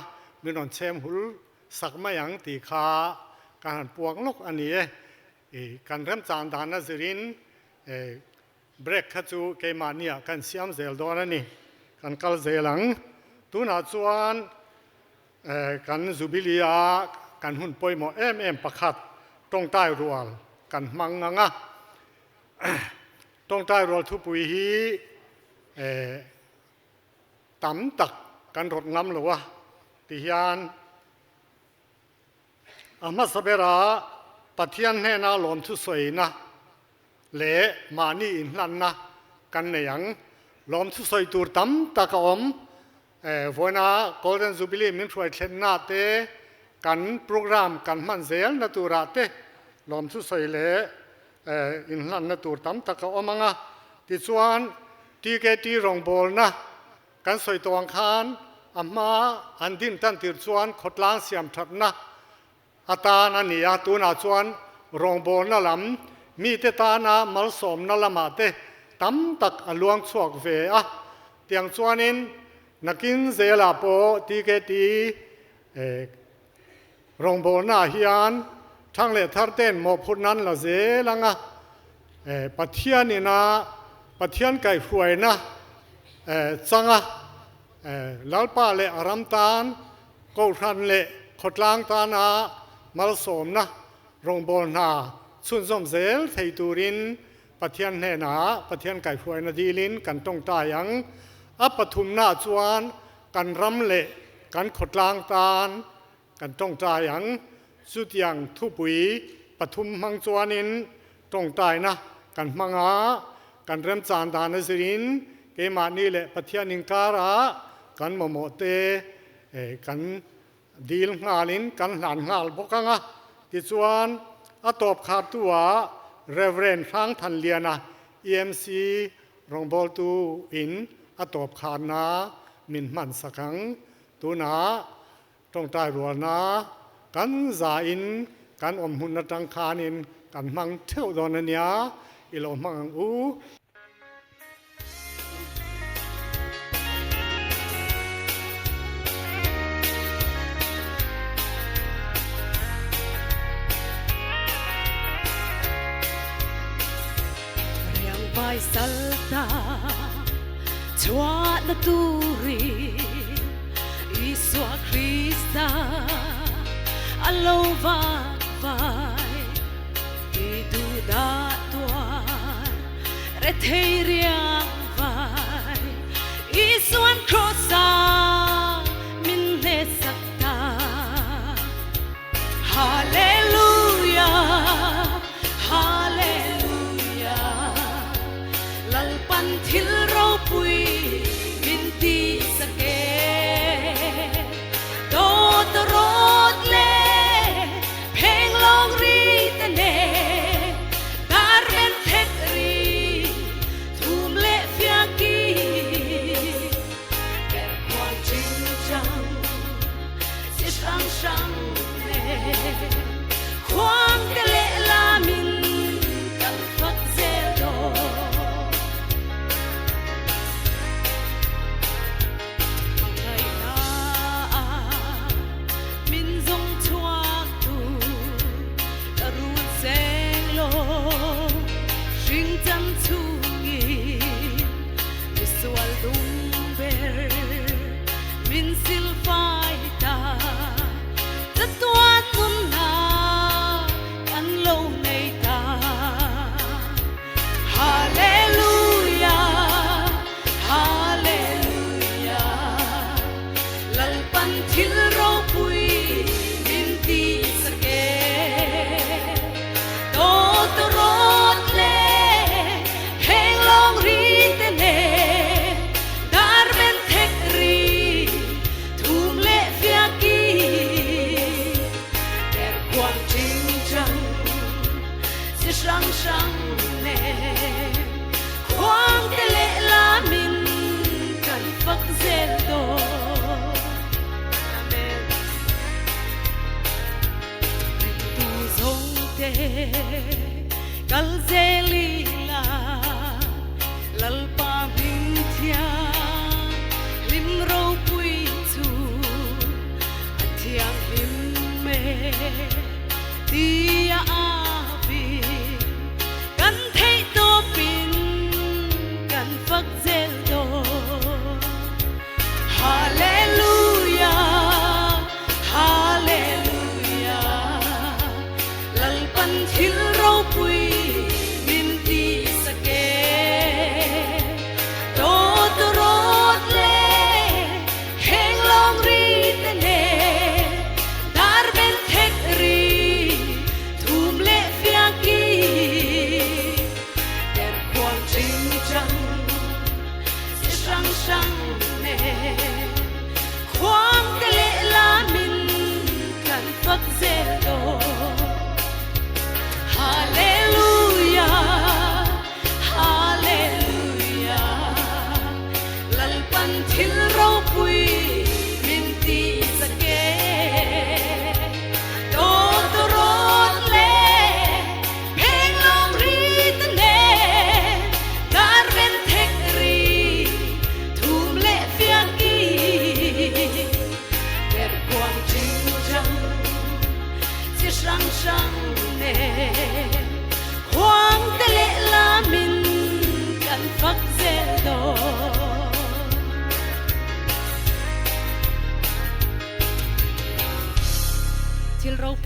มีนนเชมหุลสักไม่ยังติขาการปวงลกอันนี้การเริ่มจานดานสิรินเบรกขจูเกมานีกันเสียมเซลดอนนี่กันกัลเซลังตัวน่าจวนกันจูบิลียกันหุ่นปอยหมอเอ็มประคัดตรงใต้รัวกันมังงะตรงใต้รัวทุปุยฮีต่ำตักกันรถน้ำหรือวะติยานอามาสเบราปะเทียนให้นาหลอมทุสวยนะเละมานี่อินลันนะกันในยังหลอมทุสวยตูตั้มตะกอมวันน่ะ Golden Jubilee มินช่วยเช่นนาเตกันโปรแกรมกันมันเซลนาตูราเตหลอมทุสวยเละอินลันนาตูตั้มตะกอมงะติดส่วนที่เกตีรองบอลนะกันสวยตัวอังคารอามาอันดินตันติดส่วนขดล้างเสียมทัดนะอาตานันนี่ตัวน่าชวนรองบอลนั่นลำมีเตตานามัลสมนั่นละมาเตตั้มตักอลวงสวกเวเตียงชวนินนักินเซลาโปตีเกตีรองบอลน่าฮิอันทั้งเลทัดเต้นหมอพุนันละเซลังปัทเทียนี่นะปัทเทียนไก่ฟวยนะจังลัลปาเลอารามตานกูรันเลขดล้างตานามัลสมนะโรงบอลนาสุนสมเซลไทตูรินปะเทียนเนนาปะเทียนไก่ฟวยนาดีลินกันตรงตายังอัปทุมนาจวนกันรำเละกันขดล้างตากันตรงตายังสุดยังทุปุยปทุมมังจวนินตรงตายนะกันมังอากันเริ่มจานดานสิรินเกมานี่แหละปะเทียนิงการะกันโมโมเตกันดีลงาลินกันหลานงาลพกังติจวนอตบขาดตัวเรเวรนทั้งทันเลียนะ EMC รองบอลตูอินอตบขาดนะมินมันสักังตัวนะตรงใต้รัวนะกันจาอินกันอมหุ่นตังคานินกันมังเที่ยวดอนเนียอิโลมังอูVai salta Chua na turi Isua Krista Alo vang vai Idu da tuan Re thei riang vai Isuan krosa Min le sakta Hallelujah Hallelujah Lalpan thil ro pui binti sake do to rot le pheng long ri te ne dar men thet ri thum le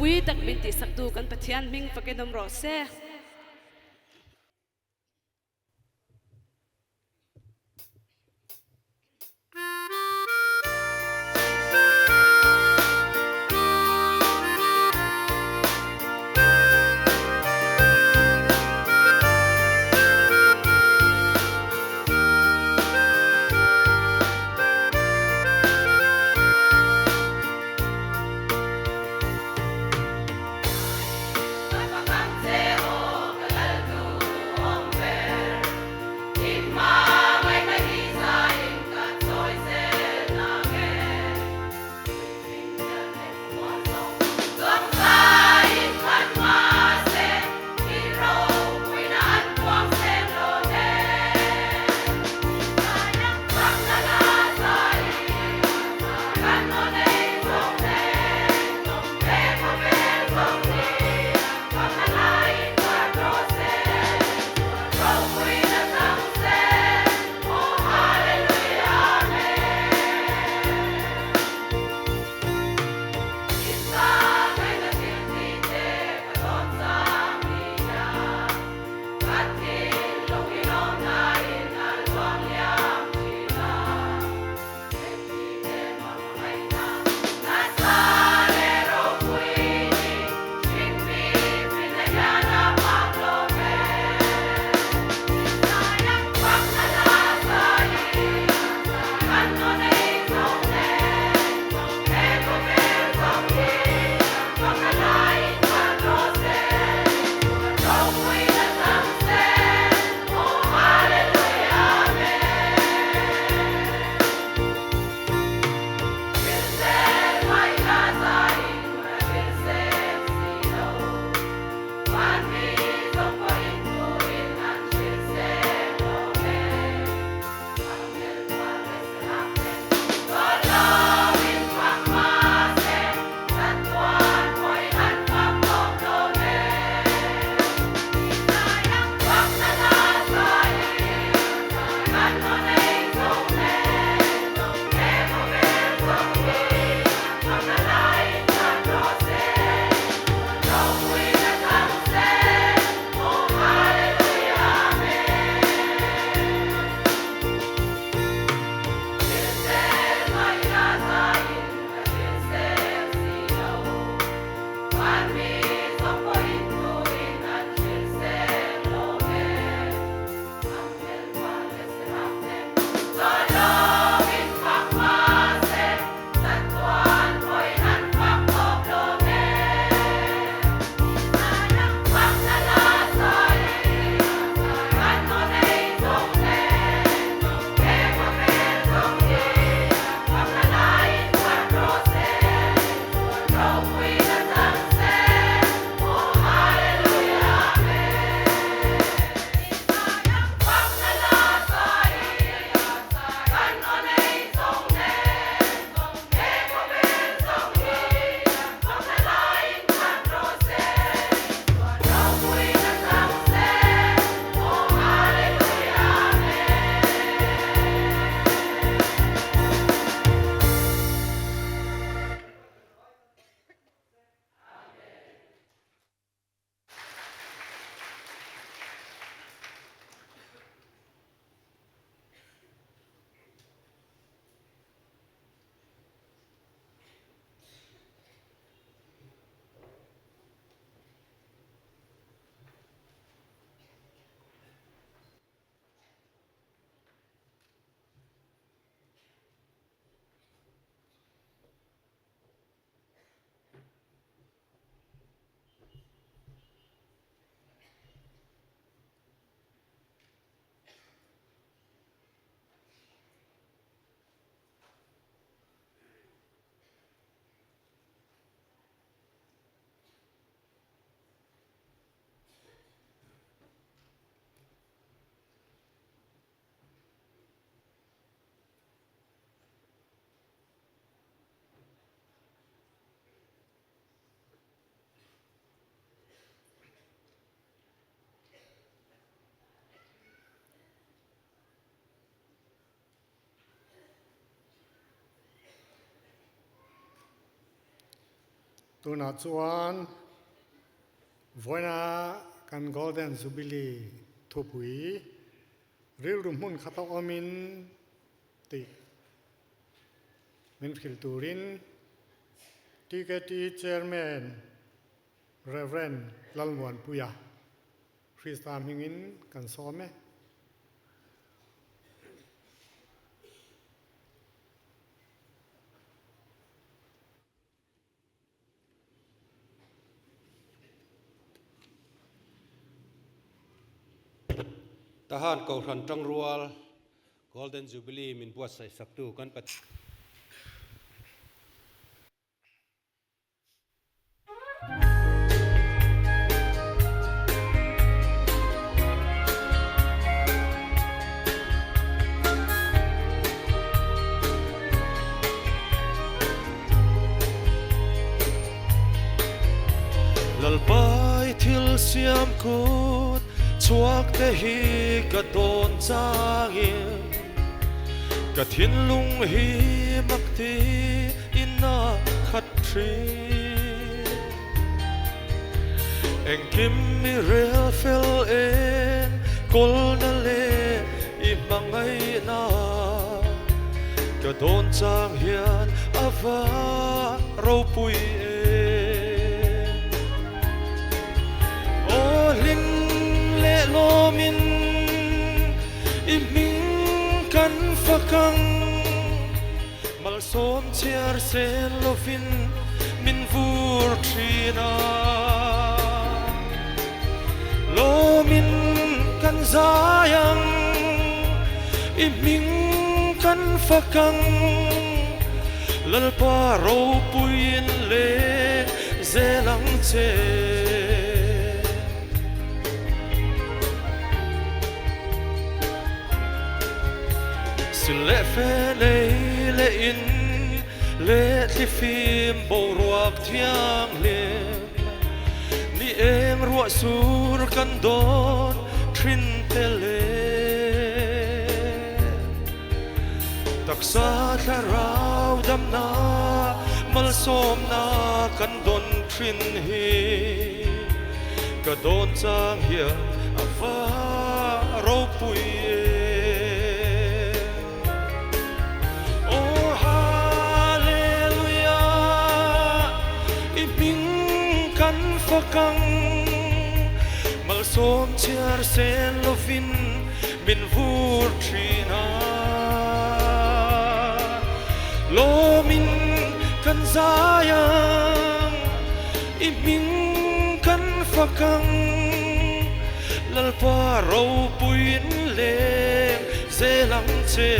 ปุยตักบินติสักดูกันปะเทียนมิงฟักนมรอเซโ ตัวนัดจวนวันน่ะกัน Golden Jubilee ทุบหุยริลรุมหุ่นขัตอมินติมินฟิลตูรินทีเกตีเชอร์แมนเรเวนลัลมวนปุยาคริสตามหิงินกันซ้อมไหมทหารเก่าทันจังรัว Golden Jubilee มินบวชใส่สักตูกันปะ Lalpai thil siam kut chuak te hi ka don changin ka thin lung hi makti inna khat thri eng kim mi rel fel en kol na le I mangai na ka don chang hian ava ro pui linh lệ lo min iming kan fakang mal som chiar sen lovin min vur trina lo min kan zayang iming kan fakang lalpa ro puin le zelang che lệ phê lệ in lệ thi phim bầu ruột thiang liềm ni em ruột sur căn đón trin tê lệ tak sa tha rau đam na mal som na căn đón trin hi cả đón chang hiền ava rau pui fakang mal som chiar sen lovin min vur trina lo min kan zayang iming kan fakang lalpa ro puin le zelang che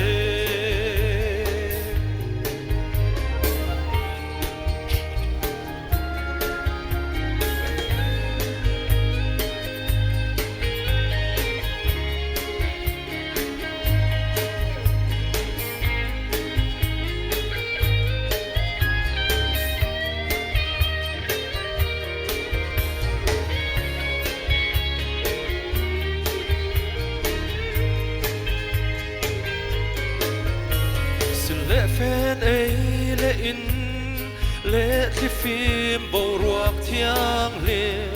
lệ thi phim bầu ruột thiang liềm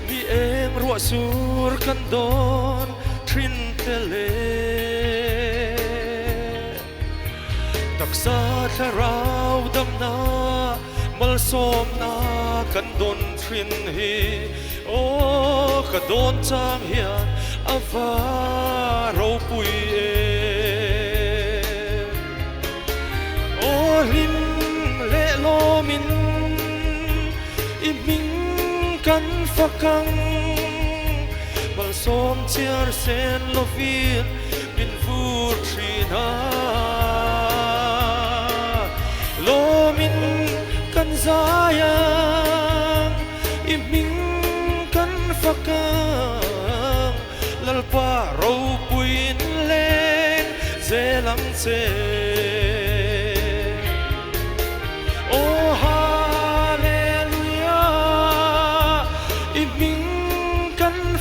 ni em ruột sur căn đón trin tê lệ tak sa tha rau đam na mal som na căn đón trin hi o cả đón chang hian ava ro pui o lim lo min iming kan fakang mal som chiar sen lovin min vur trina lo min kan zayang iming kan fakang lalpa ro puin len zelang che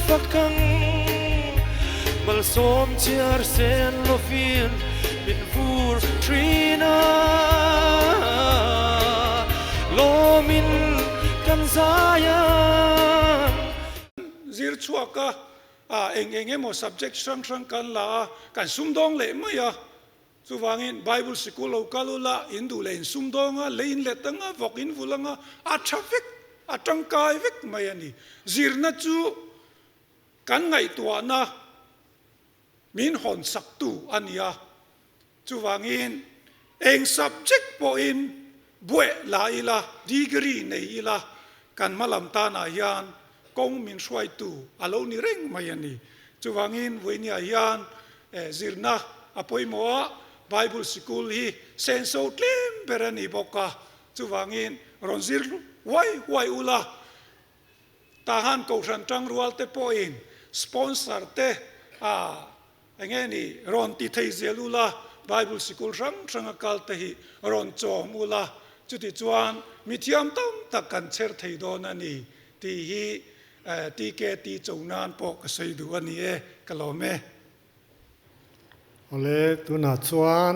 fakang mal som chiar sen lovin min vur trina lo min ชัวก็เองหมด subject ช่างกันละกันซุ่มดองเลยไม่อะสุวางิน Bible School เราก็รู้ละอินดูเลยซุ่มดองเลยอินเล็ตังวอกอินฟุลังอาชฟิกอาจังกายฟิกไม่อันนี้จีรนัจูกันไงตัวนะมินหอนสักตูอันนี้สุวางินเอง subject พออินบวยลายละ degree นี่ละกันมาลำตาหนายันกงมินช่วยตูอาลูนี่เร่งไม่ยันนี่จูวังอินเวนี่ยันจีรนะอภัยมัว Bible School ฮีเซนโซเต็มเปรนีบอกกะจูวังอินรอนจีรไว้อุลาทหารกองทัพจังรัวเตปอินสปอนเซอร์เตอย่างนี้รอนติเทเซลุลา Bible School ช่างกัลเตฮีรอนจอมอุลาจุดที่จวนมิเทียมตั้งตักกันเชิดไทยโดนนี่ที่ฮีตีเกตีจูนานปกใส่ดูอันนี้ก็ลอมเอาเลยตัวน่าชวน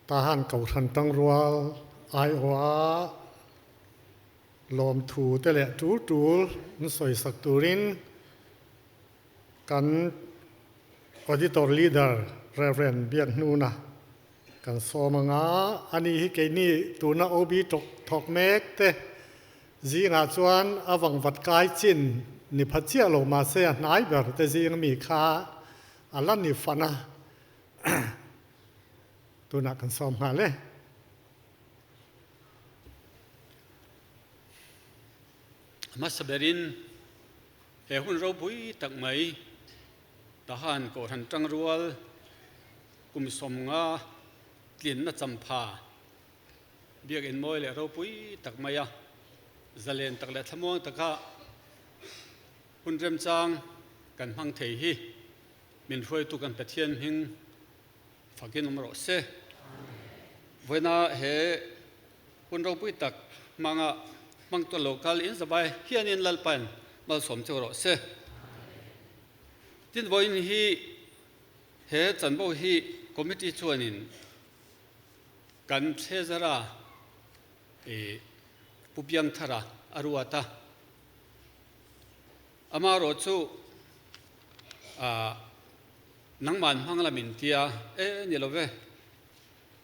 ทหารเก่าทันตั้งรัวไอวะลมถูแต่ละจูนสวยสักตูรินกันออดิตอร์ลีดเดอร์เรเวนเบียนนูนะกันโซมังอันนี้ฮิเกนี่ตัวน่าโอบีทอกเมกเตจีงาจวนอวังวัดกายจินนิพัชเชียโลมาเซียนายแบบแต่จีงมีค่าอันนั้นนิฟันะตัวนักกันซ้อมมาเลยมาสเบรินเฮหุ่นเราบุยตักไหมทหารก่อทันจังรัวกุมสมงากลิ่นน่าจำพาเบียกอินมอยเลยเราบุยตักไหมอะจะเล่นตักเล็ดทมวงตักะหุ่นเริ่มจางกันพังเทฮีมินช่วยตุกันเปเทียนหิงฝักินนมรสเซเวน่าเฮหุ่นเราบุยตักมังตัวโลกาลอินสบายเฮียนินลัลปันมาสมเจ้ารสเซจินวันฮีเฮจันโบฮีคอมมิตี้ชวนินกันเทซาราปุบยังทาราอารุวัตาอามารอชูนังมันพังละมินเทียนี่เราเว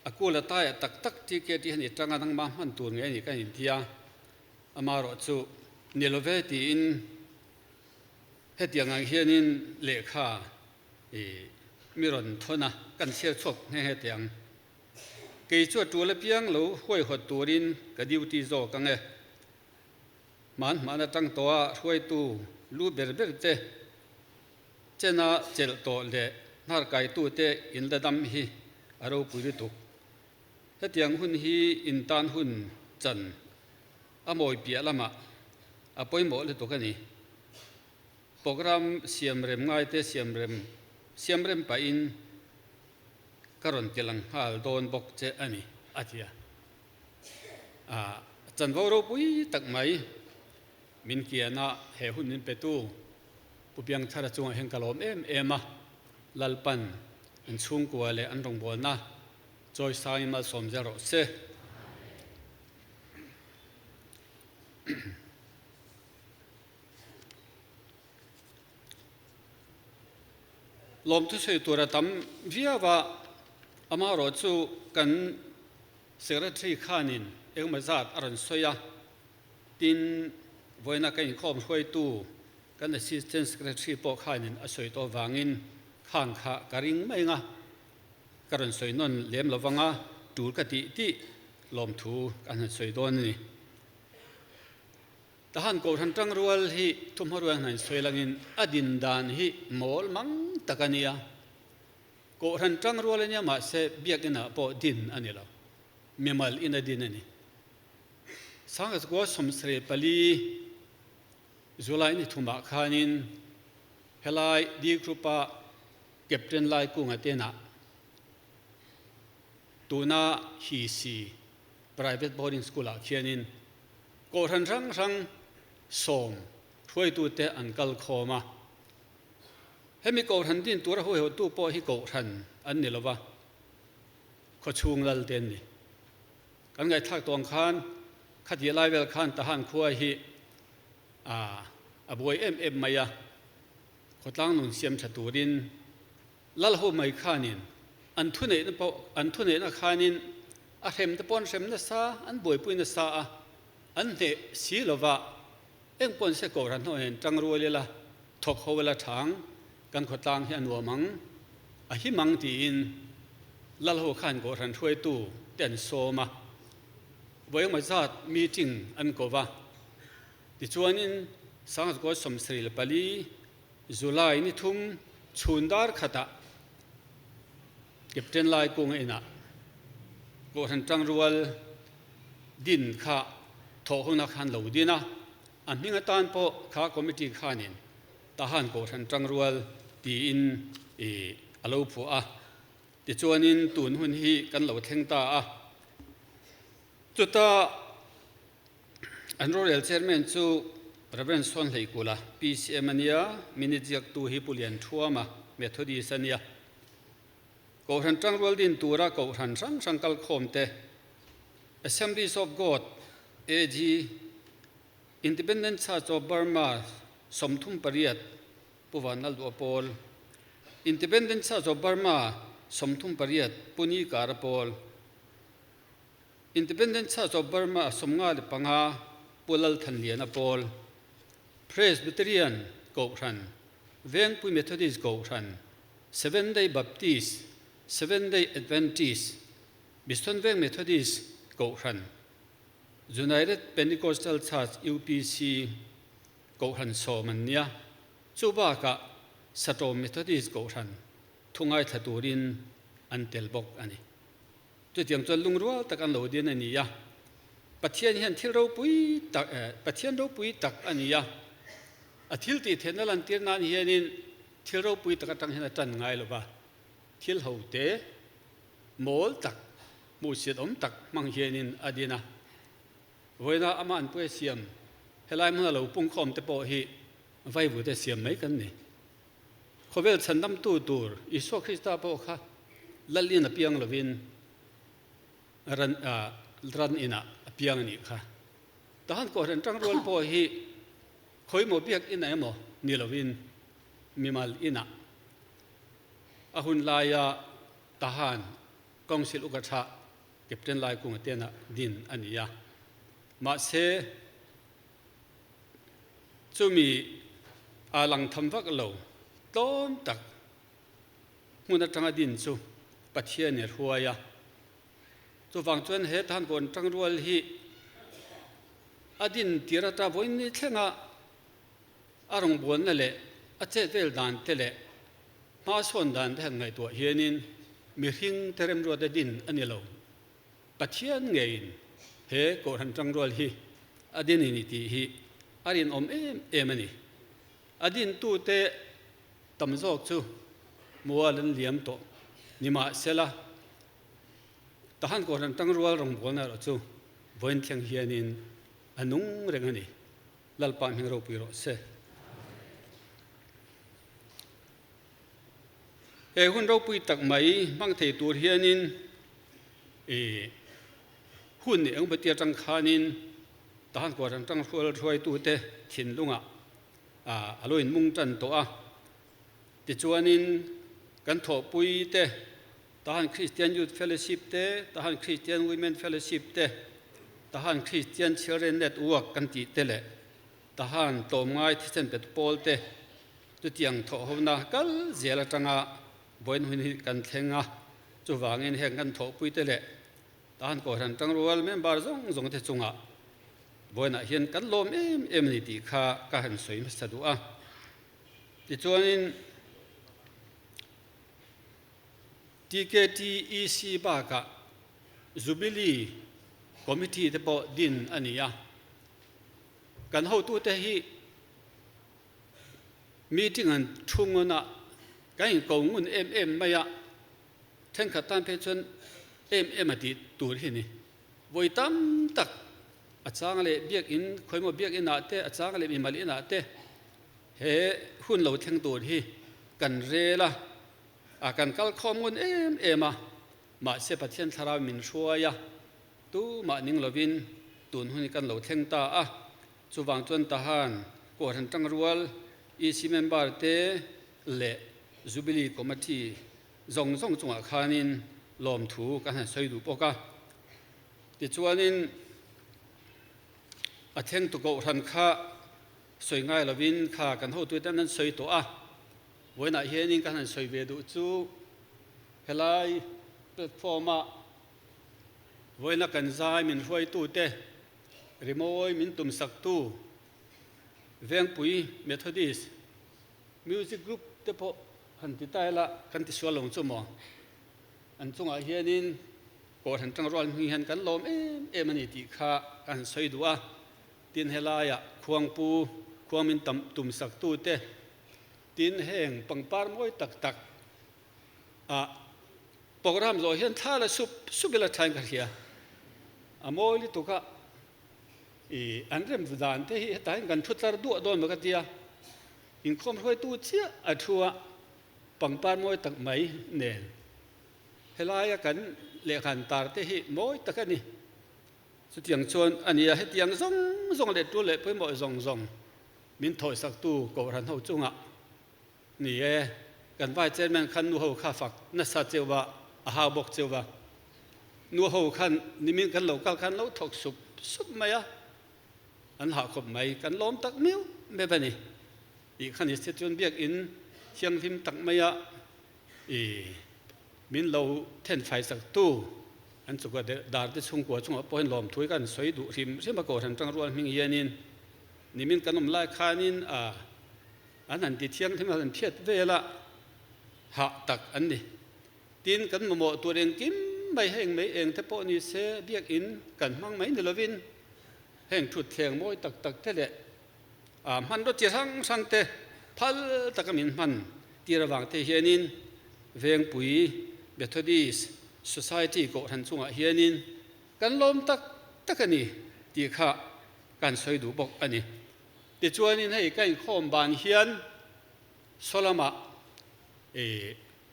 อากูละตายตักที่เกิดที่นี่จังนังมันตัวเงี้ยนี่กันอินเทียอามารอชูนี่เราเวที่อินเฮตียงเฮียนินเลขามีรอนทนะกันเชียร์ชกให้เฮตียงเกี่ยชัวตัวเล็บยังหลูห้วยหดตัวรินกระดิวตีโจกังมันจังตัวช่วยตู้ลูเบลเจน่าเจลโตเลนาร์ไกตู้เตอินเดดัมฮีอารมณ์ปุริตุเฮตียงหุ่นฮีอินตันหุ่นจันอโมยเปียละมะอปอยโมเลตุกันนี่โปรแกรมเสียมเร็มง่ายแต่เสียมเร็มไปอินการันตีลังฮัลโดนบอกเจอันนี้อาทิยาจันวโรปุยตักไหมมินเกียนะเฮหุ่นนินเปตูปุบยังชาร์จงเฮงกะลอมเอ็มลัลปันอันชุงกัวเลอันรงบอลนะจอยสายมาสมเจรเซลมทุกสิ่งตัวระดับวิยาว่าอามารอจูกันเสกระที่ขานินมาจัดอรันสวยตินวันนักการข้อมช่วยตู้กันอาสิสแตนต์เสกระที่ปกขานินอาศัยตัววางินข้างขาการิงไม่งะการันสวยนั่นเลี้ยมระวังดูกติที่ลมทูกันสวยตัวนี้ทหารกองทัพจังรัวฮีทุ่มหัวหันสวยลังอินอดินดานฮีมอลมังตะกันเนี่ยกองทัพจังรัวเนี่ยมาเสเบียกินะปอดินอันนี้ละเมียมัลอินอดินอันนี้สังเกตว่าสมศรีปลีจุลัยนี่ทุ่มขานินเฮลัยดีกรุปะเก็บเงินลายกุ้งอันเตนะตัวน่าฮีซี private boarding school เขียนินกองทัพจังส่งช่วยตัวเตอันกัลโคมาให้มีกองทัพดินตัวเราหัวตู้ปอให้กองทัพอันนี้ละวะเขาชูงลัลเดนนี่กันไงทักตัวขันขัดยีไลเวลขันทหารขั้วฮี บวยมายาขดตั้งนุนเสียมชัดตูรินลัลโฮไม่ขานินอันทุเนนนะขานินอาเข็มตะปอนเข็มนะซาอันบวยปุยนะซาอันเนสีลวะปอนเสกอรันโนเห็นจังรัวเลยละทกเขาเวลาทางกันขดตั้งเฮียนวัวมังหิมังตีอินลัลโฮขันกอรันช่วยตู้เต็นโซมาบวยมาจัดมีจริงอันกว่าดิจวนินสังกัดสมศรีลปลีจุลายนิทุมชุนดาร์ขตะเก็บเจนลายกงเอนะกอรันจังรัวดินข้าทอหนักหันเหลาดีนะอันนี้ก็ตานพอข้าคอมมิตี้ขานินทหารกอรันจังรัวตีอินอโลผัวดิจวนินตุนหุ่นฮีกันเหลาเทงตาจุดตาอันโรเรลเชอร์แมนซูระเวนส่วนไหกุลา PCM เนียมินิจิกตูฮิปุเลียนทัวมาเมทอดีสันยาก็หันจังรัวดินตัวระก็หันสังกัลคอมเต Assemblies of God AG Independent Church of Burma สมทุมปริยัตปุวานัลตัวปอล Independent Church of Burma สมทุมปริยัตปุนีการปอล Independent Church of Burma สมงาลปังอาปุลลทันเลียนปอล Presbyterian กอรันเวงปุยเมทอดิสกอรัน Seventh-day Baptist Seventh-day Adventist บิสตันเวงเมทอดิสกอรัน United Pentecostal Church UPC กอรันโซมันเนียจูบากะสโตเมทอดิสกอรันทุ่งไอทัตูรินอันเตลบกอันนี้จุดยังจวนลุงรัวตะกันเหลาเดียนอันนี้ยะปัจเจียนเห็นที่เราปุยตักปัจเจียนเราปุยตักอันนี้ยะอาทิตย์ที่เห็นนั่นที่นั่นเห็นที่เราปุยตักตั้งเห็นจันไงหรือเปล่าที่เราเตะโมลตักมูสิดอมตักมังเห็นอดีนะเวลาอามันปุยเสียมเฮลัยมันเราปุ่งคอมเตปอฮีไว้บุตรเสียมไหมกันนี่เขาเวลฉันดำตูตูร์อิสุคริสต์ปอค่ะลัลลินเปียงลวินรันอินะเปียงนี่ค่ะทหารก็เห็นจังรัวปอฮีคอยโมเบียกอินะโมนิลวินมิมัลอินะอาหุนลายาทหารกองศิลอุกชะเก็บเต็นลายกุงเตียนะดินอันนี้ยามาเสจะมีอาลังทำวักเหลาต้นตักมุนจังดินจูปัจเจียนหัวยาตัวฟังจวนเหตุท่านก่อนจังรัวฮีอดินที่รัฐบาลนี่เช่นอารมณ์บนนั่นแหละอาเจตเวลดานเตะมาส่วนดานแทนไงตัวเฮียนินมีหิงเทเรมรัวดินอันนี้เราปัจเจียนไงเฮก่อนจังรัวฮีอดินนี่ที่ฮีอารินอมเอ็มนี่อดินตู้เตะตำจอกจูมัวเล่นเลี้ยมโตนิมาเสละทหารก่อนตั้งรัวรงบอลน่ะเราจูวันเที่ยงเฮียนินอนุงเรื่องนี้ลัลปานหิงเราปุยรอเสหุ่นเราปุยตักไหมบางทีตัวเฮียนินหุ่นเนี่ยองค์ปฏิจังขานินทหารก่อนตั้งรัวช่วยตัวเตะถิ่นลุงอารมณ์มุ่งจันตัวติจวนินกันถอปุยเตทหารคริสเตียนยูทเฟลชิพเตทหารคริสเตียนวิเมนเฟลชิพเตทหารคริสเตียนเชลเรนเน็ตวอร์กกันติเตเลทหารโตมายที่เซนเป็ดโพลเตจุดยังถอหนากัลเจลจังอาบอยหุ่นกันเทงอาจุวางเงินแห่งกันถอปุยเตเลทหารก่อนจังรัวเมมบาร์จงเทจงอาบอยน่ะเห็นกันลมนิติข้าก็เห็นสวยมัสดุอ่ะติจวนินTKTEC บ้ากะจูบิลีคอมมิตี้เตปอดินอันนี้อ่ะกันเขาตัวเตฮีมีที่งานทุ่งน่ะกันกงุนไม่อะเท่งขัดตันเพชรมาติตัวที่นี่วัยตั้มตักอาจารย์เลยเบียกอินคอยมาเบียกอินนาเตอาจารย์เลยมีมาลีนาเตเฮ้หุ่นเราเท่งตัวที่กันเรล่ะกันกัลข้อมูลมาเสพเทียนทารามินชัวยตู้มานิ่งลวินตุนหุ่นกันเราเท่งตาจูวางจวนทหาร กอดทันจังรัวอีซีเมมบาร์เตเละจูบิลีคอมมิตี้จงจงอาคานินลมถูกันให้สวยดูปกะติดชวนินอาเทงตุกอทันข้าสวยง่ายละวินข้ากันเท่าตัวนั้นสวยตัววันไหนเห็นกันให้สวยเวดูจูเฮลัยแพลตฟอร์มวันนักกันใจมินช่วยตู้เตะริโมยมินตุมสักตู้เวียงปุยเมทอดิสมิวสิกกรุ๊ปเตปหันติตายละกันติสวลงจุมออันจงอาเฮียนินกอดหันจังรอลมีหันกันลมมันนี่ติข้ากันสวยดูตินเฮลายควงปูควงมินตุมสักตู้เตะตินแห้งปังปาร์มวยตักโปรแกรมโลเห็นท่าละสุบเวลาทางกันเฮียมวยลิตุกะอันเริ่มวิดานเตะแต่เห็นกันทุตระดูโดนมากันเดียอินคอมรวยตู้เชี่ยอัชัวปังปาร์มวยตักไหมเนลเฮลายกันเลขันตาร์เตะมวยตักกันนี่สุดยังชวนอันนี้ให้เตียงซงเล็ดตัวเล็ดเพื่อหมดซงมินถอยสักตู้กอดหันเท้าจุงนี่กันไปเจอแมนขันนัวหัวข้าฝักนัสเจ้าว่าหาบกเจ้าว่านัวหัวขันนี่มินกันเหล่ากันขันเหล่าถกสุบไหมอันหาขบไหมกันล้อมตักมิ้วไม่เป็นนี่อีกขันนี้เสียจนเบียกอินเชียงพิมตักไหมมินเราเทนไฟสักตู้อันสุกดาร์ที่ชงกัวชงว่าพอเห็นลมถอยกันสวยดุริมเชื่อมากอดทันจังรวนมิงเยนินนี่มินกันนมลายคานินอันนั้นติเที่ยงที่มันเพียรเวลาหาตักอันนี้ตีนกันมาโมตัวเองกิมไม่แห้งไม่เองแต่พอนี่เสียเบียกอินกันมั่งไหมเดลวินแห้งชุดแทงมวยตักเท่าเดมันรถจีรังสังเตพัลตะกมินมันตีระหว่างเทเฮียนินเวียงปุ๋ยเบทอดีสsociety ก็ทันช่วงเฮียนินกันล้มตักนี่ตีข้ากันสวยดูบอกอันนี้ติดชวนนี่ให้กันข้อมบานเฮียนโซลามา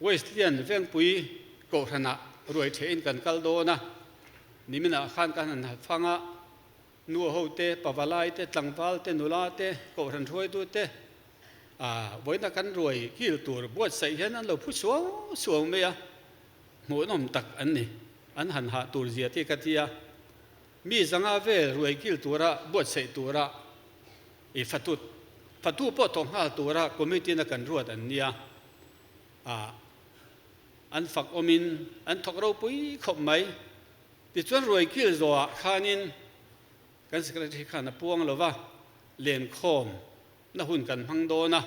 เวสเทียนเวียงปุยก็ทันรวยเทนกันกัลโดนะนี่มันอาคารกันฟังนัวโฮเตปาวาลายเตตังวาลเตนุลาเตก็ทันรวยตัวเตวันนักกันรวยกิลตัวบวชใส่เฮียนั้นเราพูดสวงไหมหมูน้ำตักอันนี้อันหันหาตัวเสียที่กัตยามีสังอาเวรวยกิลตัวระบวชใส่ตัวระฟัตุปทองหาตัวระก็ไม่ตีนักกันรวดอันเนี้ยอันฝักอมินอันทอกเราปุยขบไหมติดจนรวยกิลตัวขานินกันสกัดที่ขานับพวงหรือว่าเลียนคอมน่าหุ่นกันพังโดนะ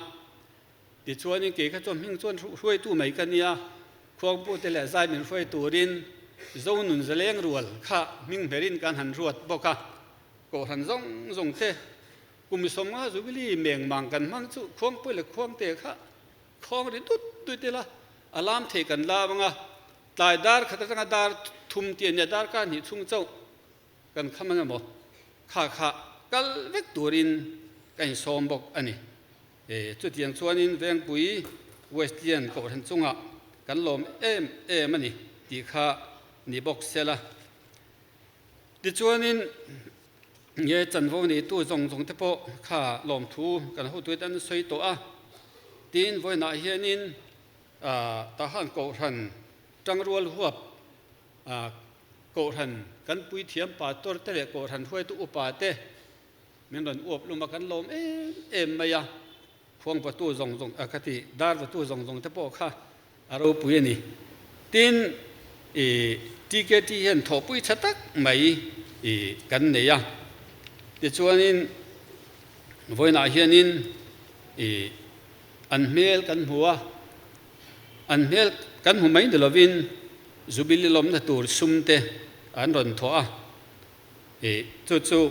ติดชวนนี่เก๋ก็จนหิ้งชวนช่วยตู้ไหมกันเนี่ยควงพูดแต่ละใจเหมือนช่วยตัวรินโซนุนจะเลี้ยงรัวข้ามิ่งเบรินการหันรวดบอกค่ะก็หันซงเตะกุมสมว่าจุบิลีเมียงมังกันมั่งจุควงพูดเลยควงเตะค่ะควงริดุดเตละอารามเทกันลาบังอ่ะตายดาร์ขัดจังดาร์ทุ่มเตียนยาดาร์การหิทุ่งเจ้ากันข้ามันบอกข้ากัลเวกตัวรินกันสมบอกอันนี้จุดยังชวนินเวียงปุยเวสเทียนก็ทันจงอ่ะกันลมมันนี่ตีข้านี่บอกเสละดิจวนินเย่จันโวนี่ตู้จงเทปข้าลมทูกันหัวตัวนั้นสวยตัวตีนวันไหนเฮียนินทหารโกรันจังรัวหัวโกรันกันปุยเทียมป่าตัวเตะโกรันห้วยตุอุปาเตะมันโดนอวบลงมากันลมไม่ยาพวงประตูจงอคติดาร์ประตูจงเทปข้าอารมณ์ปุยนี่ตีนที่เกิดที่เห็นทอปุยชัดตักไม่กันเนี่ยดิจวนินวันไหนเห็นนินอันเมลกันหัวอันเมลกันหัวไม่เดลวินจูบิลิลมนัตูร์ซุมเตอันรอนทัวจู่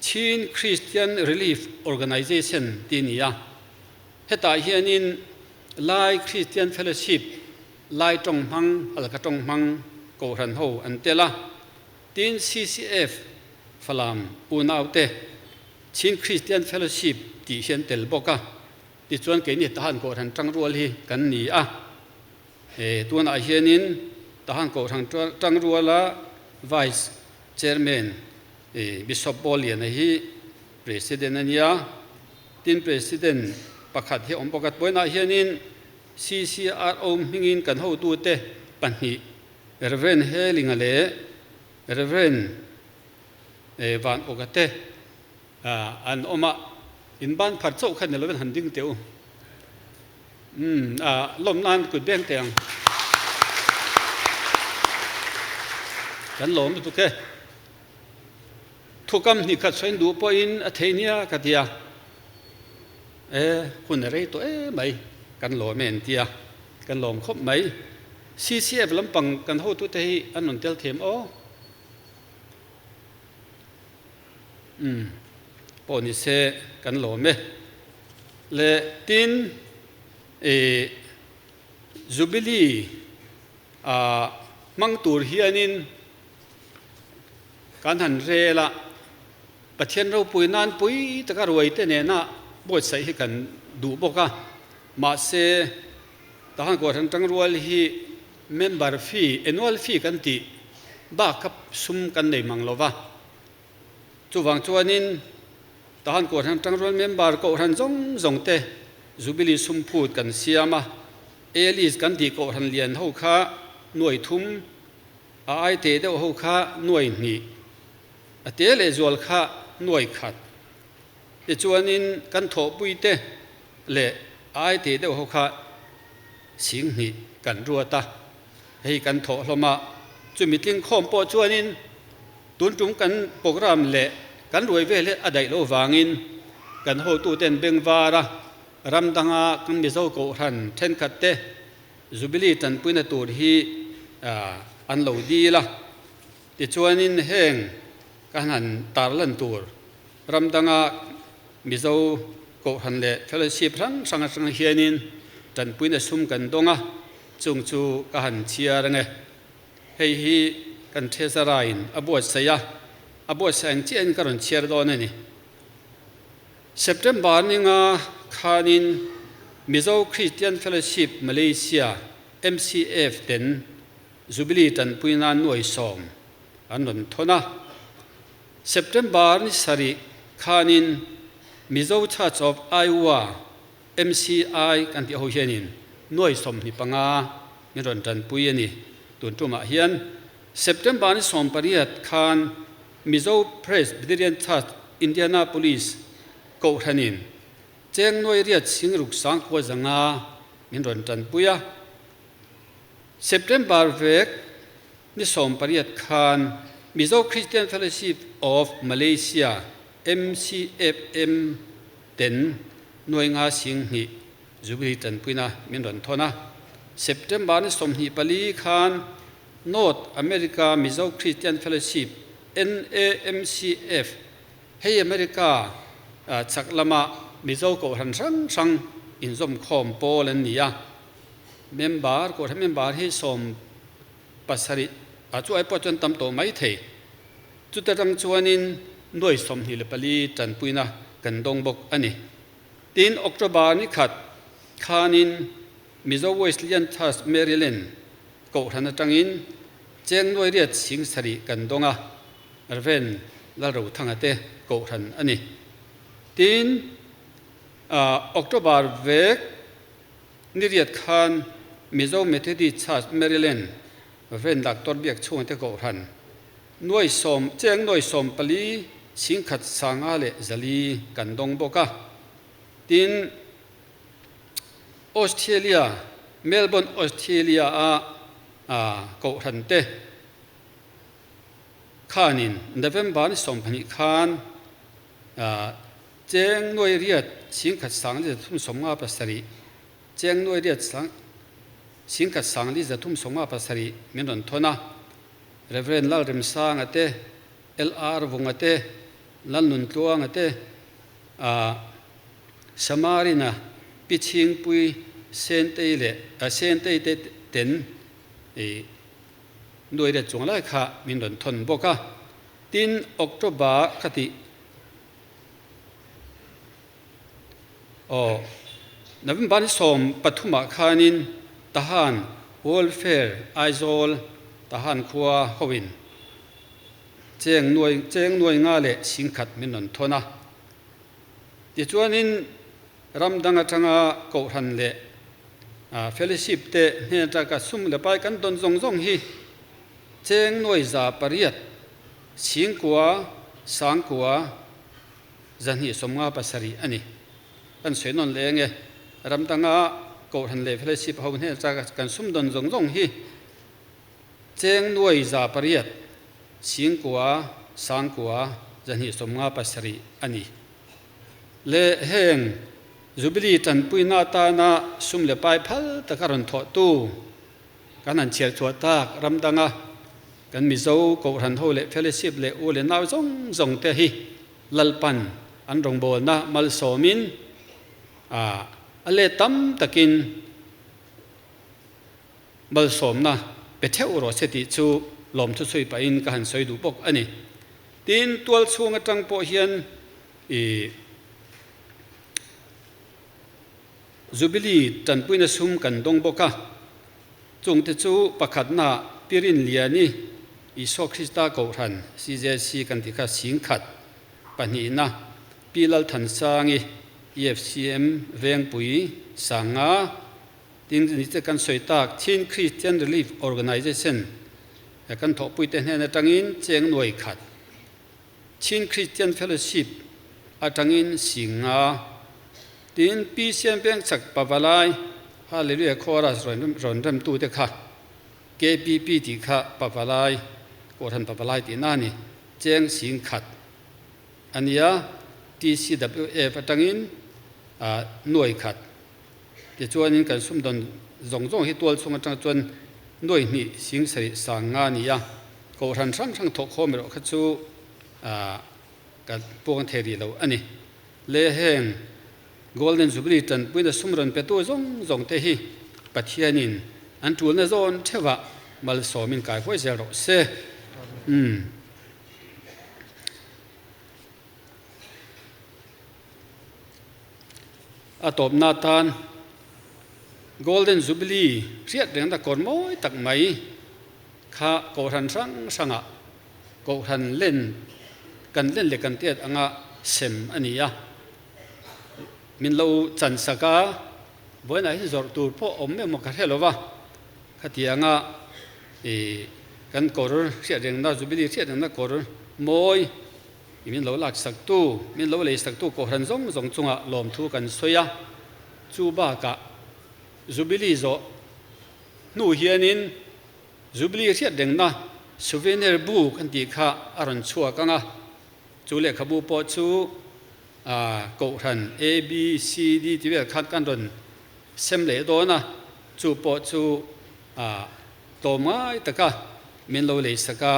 ชีนคริสเตียนรีลีฟออร์แกไนเซชันที่นี่เหตุเห็นนินไลคริสเตียนเฟลโลชิพไล่จงมังอะไรก็จงมังโกรันโฮอันเตล่าทีน CCF ฟลามอูนาวเตชินคริสเตียนเฟลโลชิพที่เห็นเตลบอกที่ชวนเกณฑ์ทหารโกรันจังรัวลีกันนี่ตัวนั้นเห็นนินทหารโกรันจังรัวละ Vice Chairman บิชอปบอลเลียนฮี president ania tin president pakhat hi om pakat poina hianin CCRO mingin kan ho tu te panhi Reverend Heling ale Reverend van okate an oma in ban phar chau khan lo han ding teu lom nan kut beng teng kan lom tu ke thukam ni khat soin du po in athenia katia hun rei to mai kan lo men tia kan lom khop mai CCF lampang kan ho tu te hi anon tel them o poni se kan lo me le tin jubilee mang tur hianin kan han re la pathian ro pui nan pui taka roi te ne na boi sai hi kan du boka ma se tahan ko thang tang rual hi member fee annual fee kan ti ba kap sum kan nei manglova chuwang chuanin tahan ko thang tang rual member ko ran zong te jubilee sum phut kan siama elis kan ti ko ran lian ho kha nuai thum ai te de ho kha nuai ni ate le zual kha nuai khat e chuanin kan tho pui te le ai te de ho kha sing ni kan ruata hei kan tho hloma chumi tling khom po chuanin tun tum kan program le kan ruai ve le adai lo wangin kan ho tu ten bengwara ramdanga kan mi zo ko ran then khat te jubilee tan puina tur hi an lo di la ti chuanin heng kan han tarlan tur ramdanga mi zo ko han le fellowship ran sanga hianin tan puina sum kan donga chung chu ka han chiar nge hei hi kan thesarain abot saya abot sang chen karon chiar do ne ni September ninga khanin Mizo Christian Fellowship Malaysia MCF ten jubilee tan puina noi som anon thona September ni sari khanin Mizo Church of Iowa MCI kan ti ho hianin noi som ni panga ni ron tan pui ani tun tuma hian September ni som pariat khan Mizo Presbyterian Church Indianapolis ko thanin cheng noi riat singruk sang ko zanga min ron tan puya September vek ni som pariat khan Mizo Christian Fellowship of Malaysia MCFM ten noi nga sing ni jubilee tan puina min ron thona September ni som hi pali khan North America Mizo Christian Fellowship NAMCF hey America chaklama Mizo ko han sang in zom khom polan nia member ko member hi som pasari chu ai po chon tam to mai the chu ta rang chuanin noi som hi le pali tan puina kan dong bok ani 3 October ni khat khanin Mizo Wesleyan Church Maryland ko han tangin cheng noi riat sing sari kan donga arven la ro thangate ko han ani 3 October vek niriat khan Mizo Methodist Church Maryland ven Dr. Biak chung te ko han noi som cheng noi som pali sing khat sanga le zali kan dong boka tin Australia Melbourne Australia ko han te khanin November ni som phani khan cheng noi riat sing khat sang le thum somnga pasari cheng noi riat sang sing khat sang li za thum somnga pasari menon thona Reverend Lal Rim sang ate LR vungate lal nun tluang ate Samarina piching pui sentei le sentei te ten noi riat chung lai kha menon thon boka 3 October khati November ni som pathuma khanin tahan welfare aizol tahan khuwa howin cheng noi nga le singkhat min non thona ที่ชวนนินรำดังจังอาโกหันเล่เฟลชิปเตเนี่ยจะกระซุ่มเละไปกันตนทรงฮีเจงหน่วยจ่าปริยัดสิงกัวสังกัวจันฮีสมงาปัสรีอันนี้กันสวยนนเลยไงรำดังอาโกหันเล่เฟลชิปเขาเนี่ยจะกันซุ่มตนทรงฮีเจงหน่วยจ่าปริยัดสิงกัวสังกัวจันฮีสมงาปัสรีอันนี้เล่เฮงจุบิลีจันปุยนาตานาซุ่มเละไปพัลตะการันทอตู้กันนั่นเชียร์ชัวตากรำดังกันมิโซโกรันโฮเล่เฟลชิปเล่โอเล่นาวจงเตฮีลัลปันอันรงโบนะมัลโซมินอเลตัมตะกินมัลโซมนะเปเทอุโรเสติจูลมทุสุยไปอินกันสวยดูปกอันนี้ตีนตัวช่วงจังโปเฮียนจูบิลีจันปุยนซุมกันดงบกะจงติจูประคัดนาปิรินเลียนีอิโซคริสตาโกรันซีเจซีกันติกาสิงขัดปนีนะปีลัลทันซางี EFCM เวียงปุยสังอาติงนิจกันสวยตากทีนคริสเตียนรีลีฟออร์แกไนเซชันกันทอปุยเตนเฮนจังอินเจงหน่วยขัดทีนคริสเตียนเฟลชิปอาจังอินสิงอาทีนปีเซียนเปียงสักปะวาลายฮาเลลูยาคอรัสรอนรำตูเตค่ะ KPP ที่ค่ะปะวาลายโกรันปะวาลายที่นั่นนี่เจงสิงขัดอันนี้ TCWF ตั้งอินหน่วยขัดที่ชวนนินกันสุ่มดนจงให้ตัวส่งจังจวนหน่วยนี้สิงสริสังงานี่โกรันช่างทกโคมรขัดชูกันพวกเทรีเราอันนี้เล่แห่งGolden Jubilee จันปุยนซุ่มรันเปตัวจงเตฮีปัทยานินอันจูนโซนเทวะมัลโซมินกายห้วยเจโรเซตบนาธาน Golden Jubilee เรียกเรื่องตะกอนม้อยตักไหมข้าโกรันสังะโกรันเล่นกันเล่นเล็กกันเตี้ยอังะเซมอันนี้มินเราจันสกาบ่อยไหนที่จอดตูพ่ออมไม่หมดกันเท่าไหร่วะขัดยังกันกอร์เสียเรื่องน่าจุบิลีเสียเรื่องน่ากอร์มวยมินเราหลักสักตู้มินเราเลยสักตู้กอรันจงจุงะลมทุกันสวยจูบ้ากะจุบิลีโซนู่เฮียนินจุบิลีเสียเรื่องน่าซูเวเนอร์บูกันตีข้าอารมณ์ชัวกันจูเล็กขบูปอจูโกรัน A B C D ที่ว่าคัดกันดนเซมเลโดนะจูปอจูตัวไม้ตะกะมินโลเลสกะ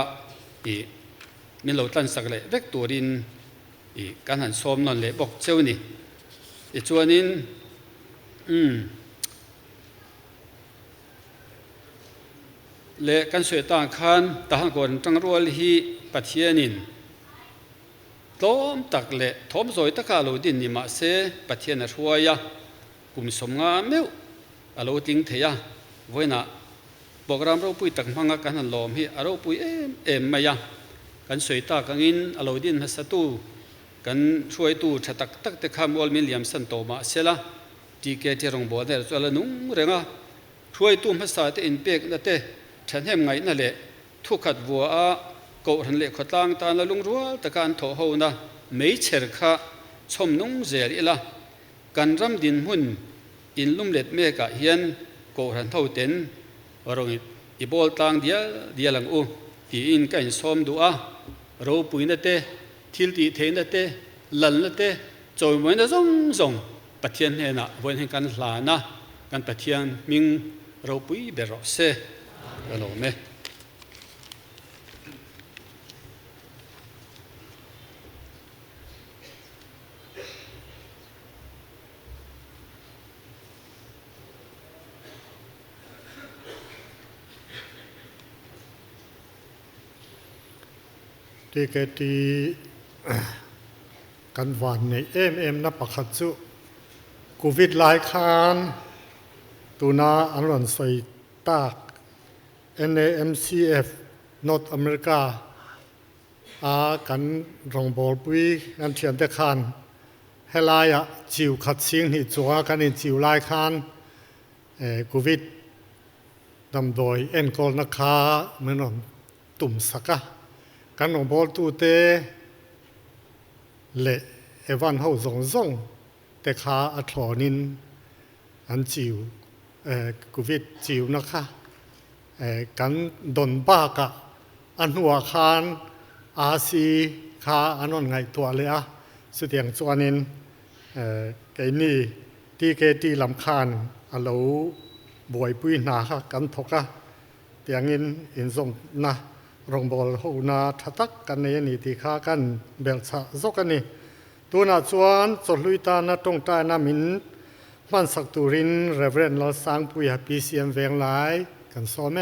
มินโลตันสักเลยเวกตัวรินการหันซ้อมนอนเลยบอกเจ้านี่จวนนินเละกันสวยต่างคันต่างคนจังรัวลีปัทยานินทอมตักเละทอมสวยตะกาโลดินนิมาเสปัทยานรัวยากุมสมงาเมวอโลติงเทียไว้นะบอกรำเราปุยตักมังกันหันลมฮีอเราปุยเอ็มมายากันสวยตากังอินอโลดินฮัสตูกันช่วยตูชัดตักเตคามวอลมิลเลียมสันโตมาเสละที่เกจิรงบอลเดอร์จวนนุ่งเรงะช่วยตูมภาษาเตอินเปกนั่นเตฉันเห็นไงนั่นแหละทุกขัดวัวโกรันเละขดตังตาลลุงรัวตะการโถหูนะไม่เชื่อค่ะชมนุ่งเจริละกันรำดินหุ่นอินลุ่มเล็ดเมกะเฮียนโกรันเท่าเต็นเราอีบอลตังเดียหลังอูที่อินกันชมดูเราปุยนั่นเตทิลตีเทนั่นเตลันนั่นเตจอยมันจะส่งปะเทียนเฮนะวันแห่งการลานะกันปะเทียนมิงเราปุยเบรอเซกะโลเมที่เกิดที่กันวันในนับประคัตสุโควิดหลายครั้งตัวน่าอันหลังใส่ตาก NAMCF North America กันรองบอลปุยกันเทียนเตคัน เฮลายะจิวขัดเสียงนี่จัวกันนี่จิวลายคานโควิดดำโดยเอ็นกอลนักขาเหมือนนตุ่มสักะกันของบอลตูเตเละเอวันเฮาส่งแต่ขาอัฐอนินอันจิวโควิดจิวนะคะกันดนบ้ากะอันหัวคานอาซีขาอันนั้นไงตัวเลยอะสุดอย่างส่วนนี้ไก่นี่ที่เกตีลำคานอันเราบวยปุ้ยนาค่ะกันทกะเตียงอินส่งนะรองบอลหูนาทัตักกันในนี่ที่ข้ากันเบลชะซกันนี่ตัวน่าชวนสดลุยตานาตรงใต้นามินมันสักตุรินเรเวรนเราสร้างปุยฮับปีเซียมเวียงหลายกันซ้อมไหม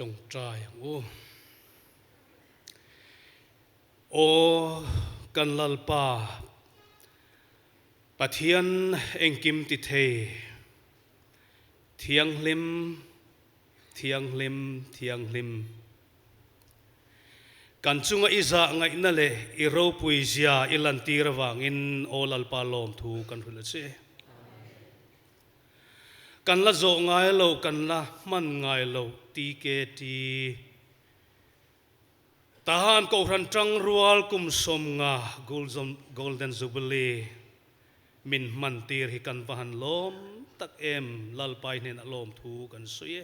ตรงใจโอ้กันลัลปาปะเทียนเอ็งกิมติเทเทียงลิมกันจุงอิจาไงนั่นเลยอิโรปุยเซียอิลันตีระวังอินโอลัลปาลอมทูกันหุ่นเชกันละโจง่ายโลกันละมันง่ายโลตีเกตีทหารกองทัพจังรัวกุมสมงาGolden Jubileeมินมันตีร์ฮิกันพหันลมตักลัลปายเนนลมทูกันสุย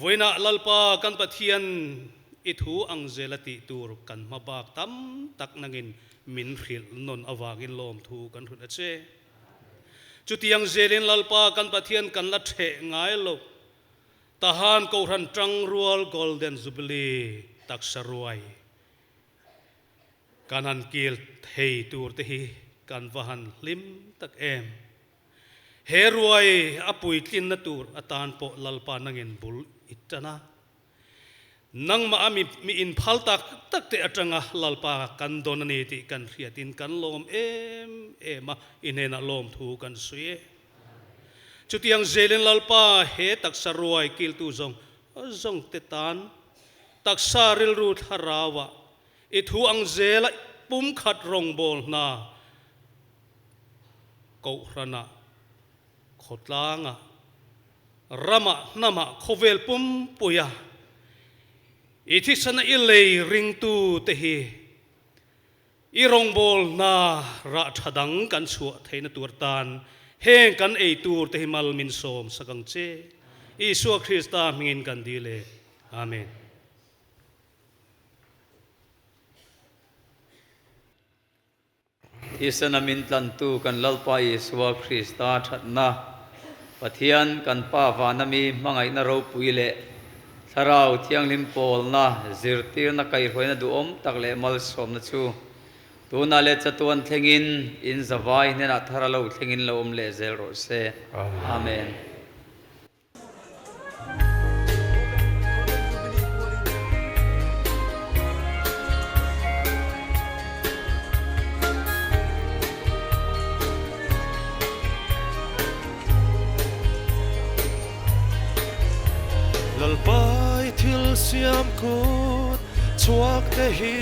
วันน่ะลัลปากันปะเทียนอิทูอังเจลติตูรกันมาบากตั้มตักนังอินมินขิลนนอวากินลมทูกันหุ่นเชจุดยังเจริญลัลปากันปะเทียนกันละเทง่ายโลทหารกองทัพจังรัวGolden Jubileeตักสรวยการหันกิลเทตูร์เตฮีการวหันลิมตักเฮรวยอปุยกินนตูร์อัตานโปลัลปานังเงินบุลอิตนะนังมามีอินพัลตักเตอจังลัลปากันโดนนีติกันเรียตินกันลมมาอินเฮนลมทูกันสุยจุดยังเจริญลัลปาเฮตักสรวยกิลตูจงเตตันตักสาริลรูทาราวะอิทูอังเจลปุ่มขัดรงบอลนาเกาหรณะขดลางะรำนามะโคเวลปุ่มปุยะอิทิสนาอิเลริงตูเตฮีอีรงบอลนาระชดังกันชัวเทนตัวตานเฮงกันตูเตหิมัลมินโสมสังเจอิสุคริสตามิงกันดีเลอาเมนอิสนามินตันตูกันลัลปายสวาคริสตาชัดนะปะเทียนกันป้าวานามีมังไงนรปุยเลสราวเทียงลิมโปลนะจิรตีนักไก่หอยนดูอมตักเลมัลสมนัชูตัวนาเลจตวนเทงินอินสวายเนนัทราลูเทงินลมเลเซลโรเซอาเมนลัลปายทิลเสียมกูดชวกเตฮี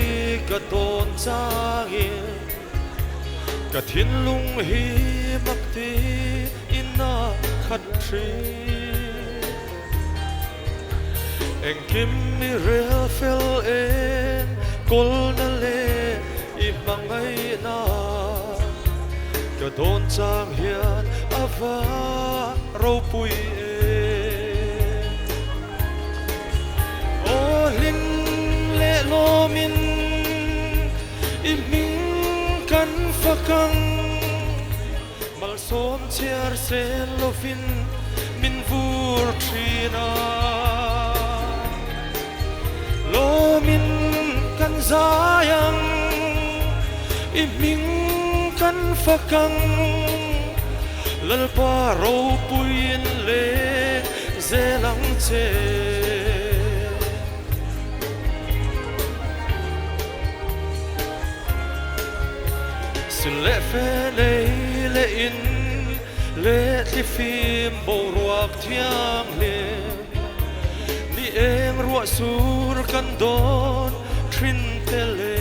กะโดนจางกะทินลุงฮีมักตีอินนาขัดทรีเอ็งกิมมิเรลเฟลเอ็นกลนาเลอิมังไงนากะโดนจางเฮียนอาวาเราปุยลินเลโลมินอิมิงกันฟักังมัลโซมเชียร์เซลโลฟินมินฟูร์ทรีนาโลมินกันซายังอิมิงกันฟักังลัลปาโรปุยนเลเซลังเชสิเลเฟเลเลอิน lệ thì phim bầu ruột thiang lệ ni em ruột sur kan don trin tele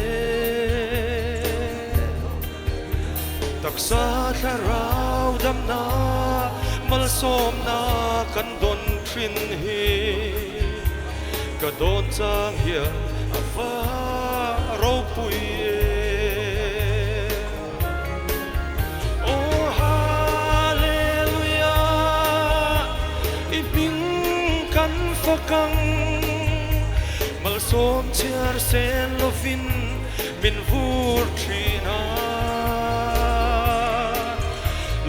tak sa rau dam na mal som na kan don trin hi ka don chang hian afa ro pui fakang mal som chiar sen lovin min vur trina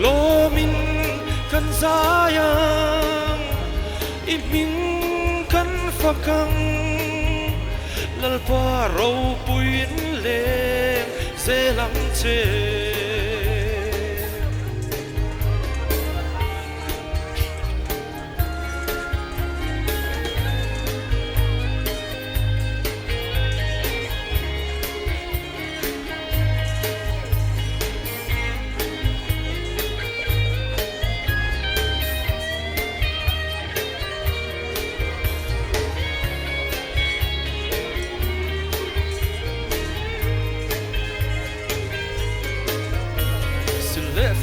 lo min kan zayang iming kan fakang lalpa ro puin le zelang che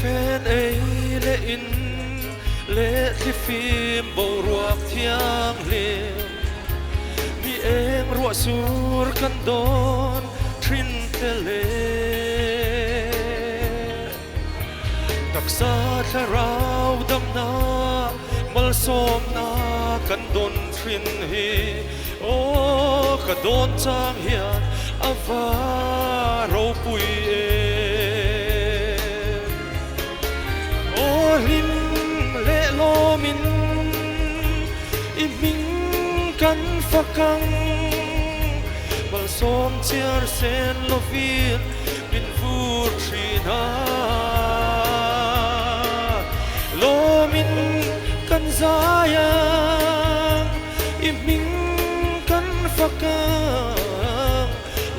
phen ấy lệ in lệ thì phim bầu ruột thiang liềm đi em ruột sur kan don trin tele tak sa rau dam na mal som na kan don trin hi o ka don chang hian ava ro pui lim lệ lo min iming kan fakang bal som chiar sen lovin min vur trina lo min kan zayang iming kan fakang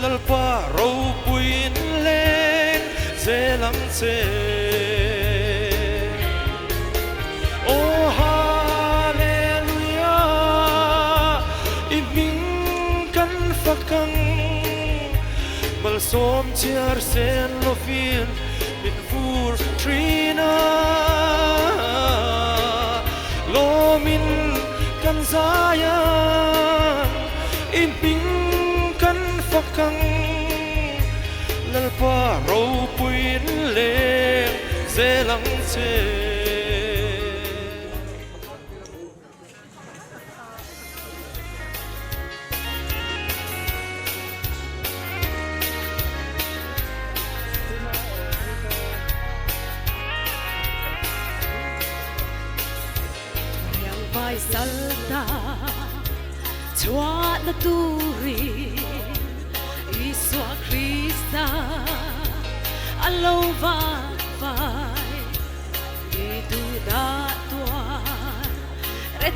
lalpa ro puin len zelam che mal som chiar sen lovin min vur trina lo min kan zayang imping kan fakang lalpa ro puin le zelang che salta chua na turi Isua Krista alova vai du da tua re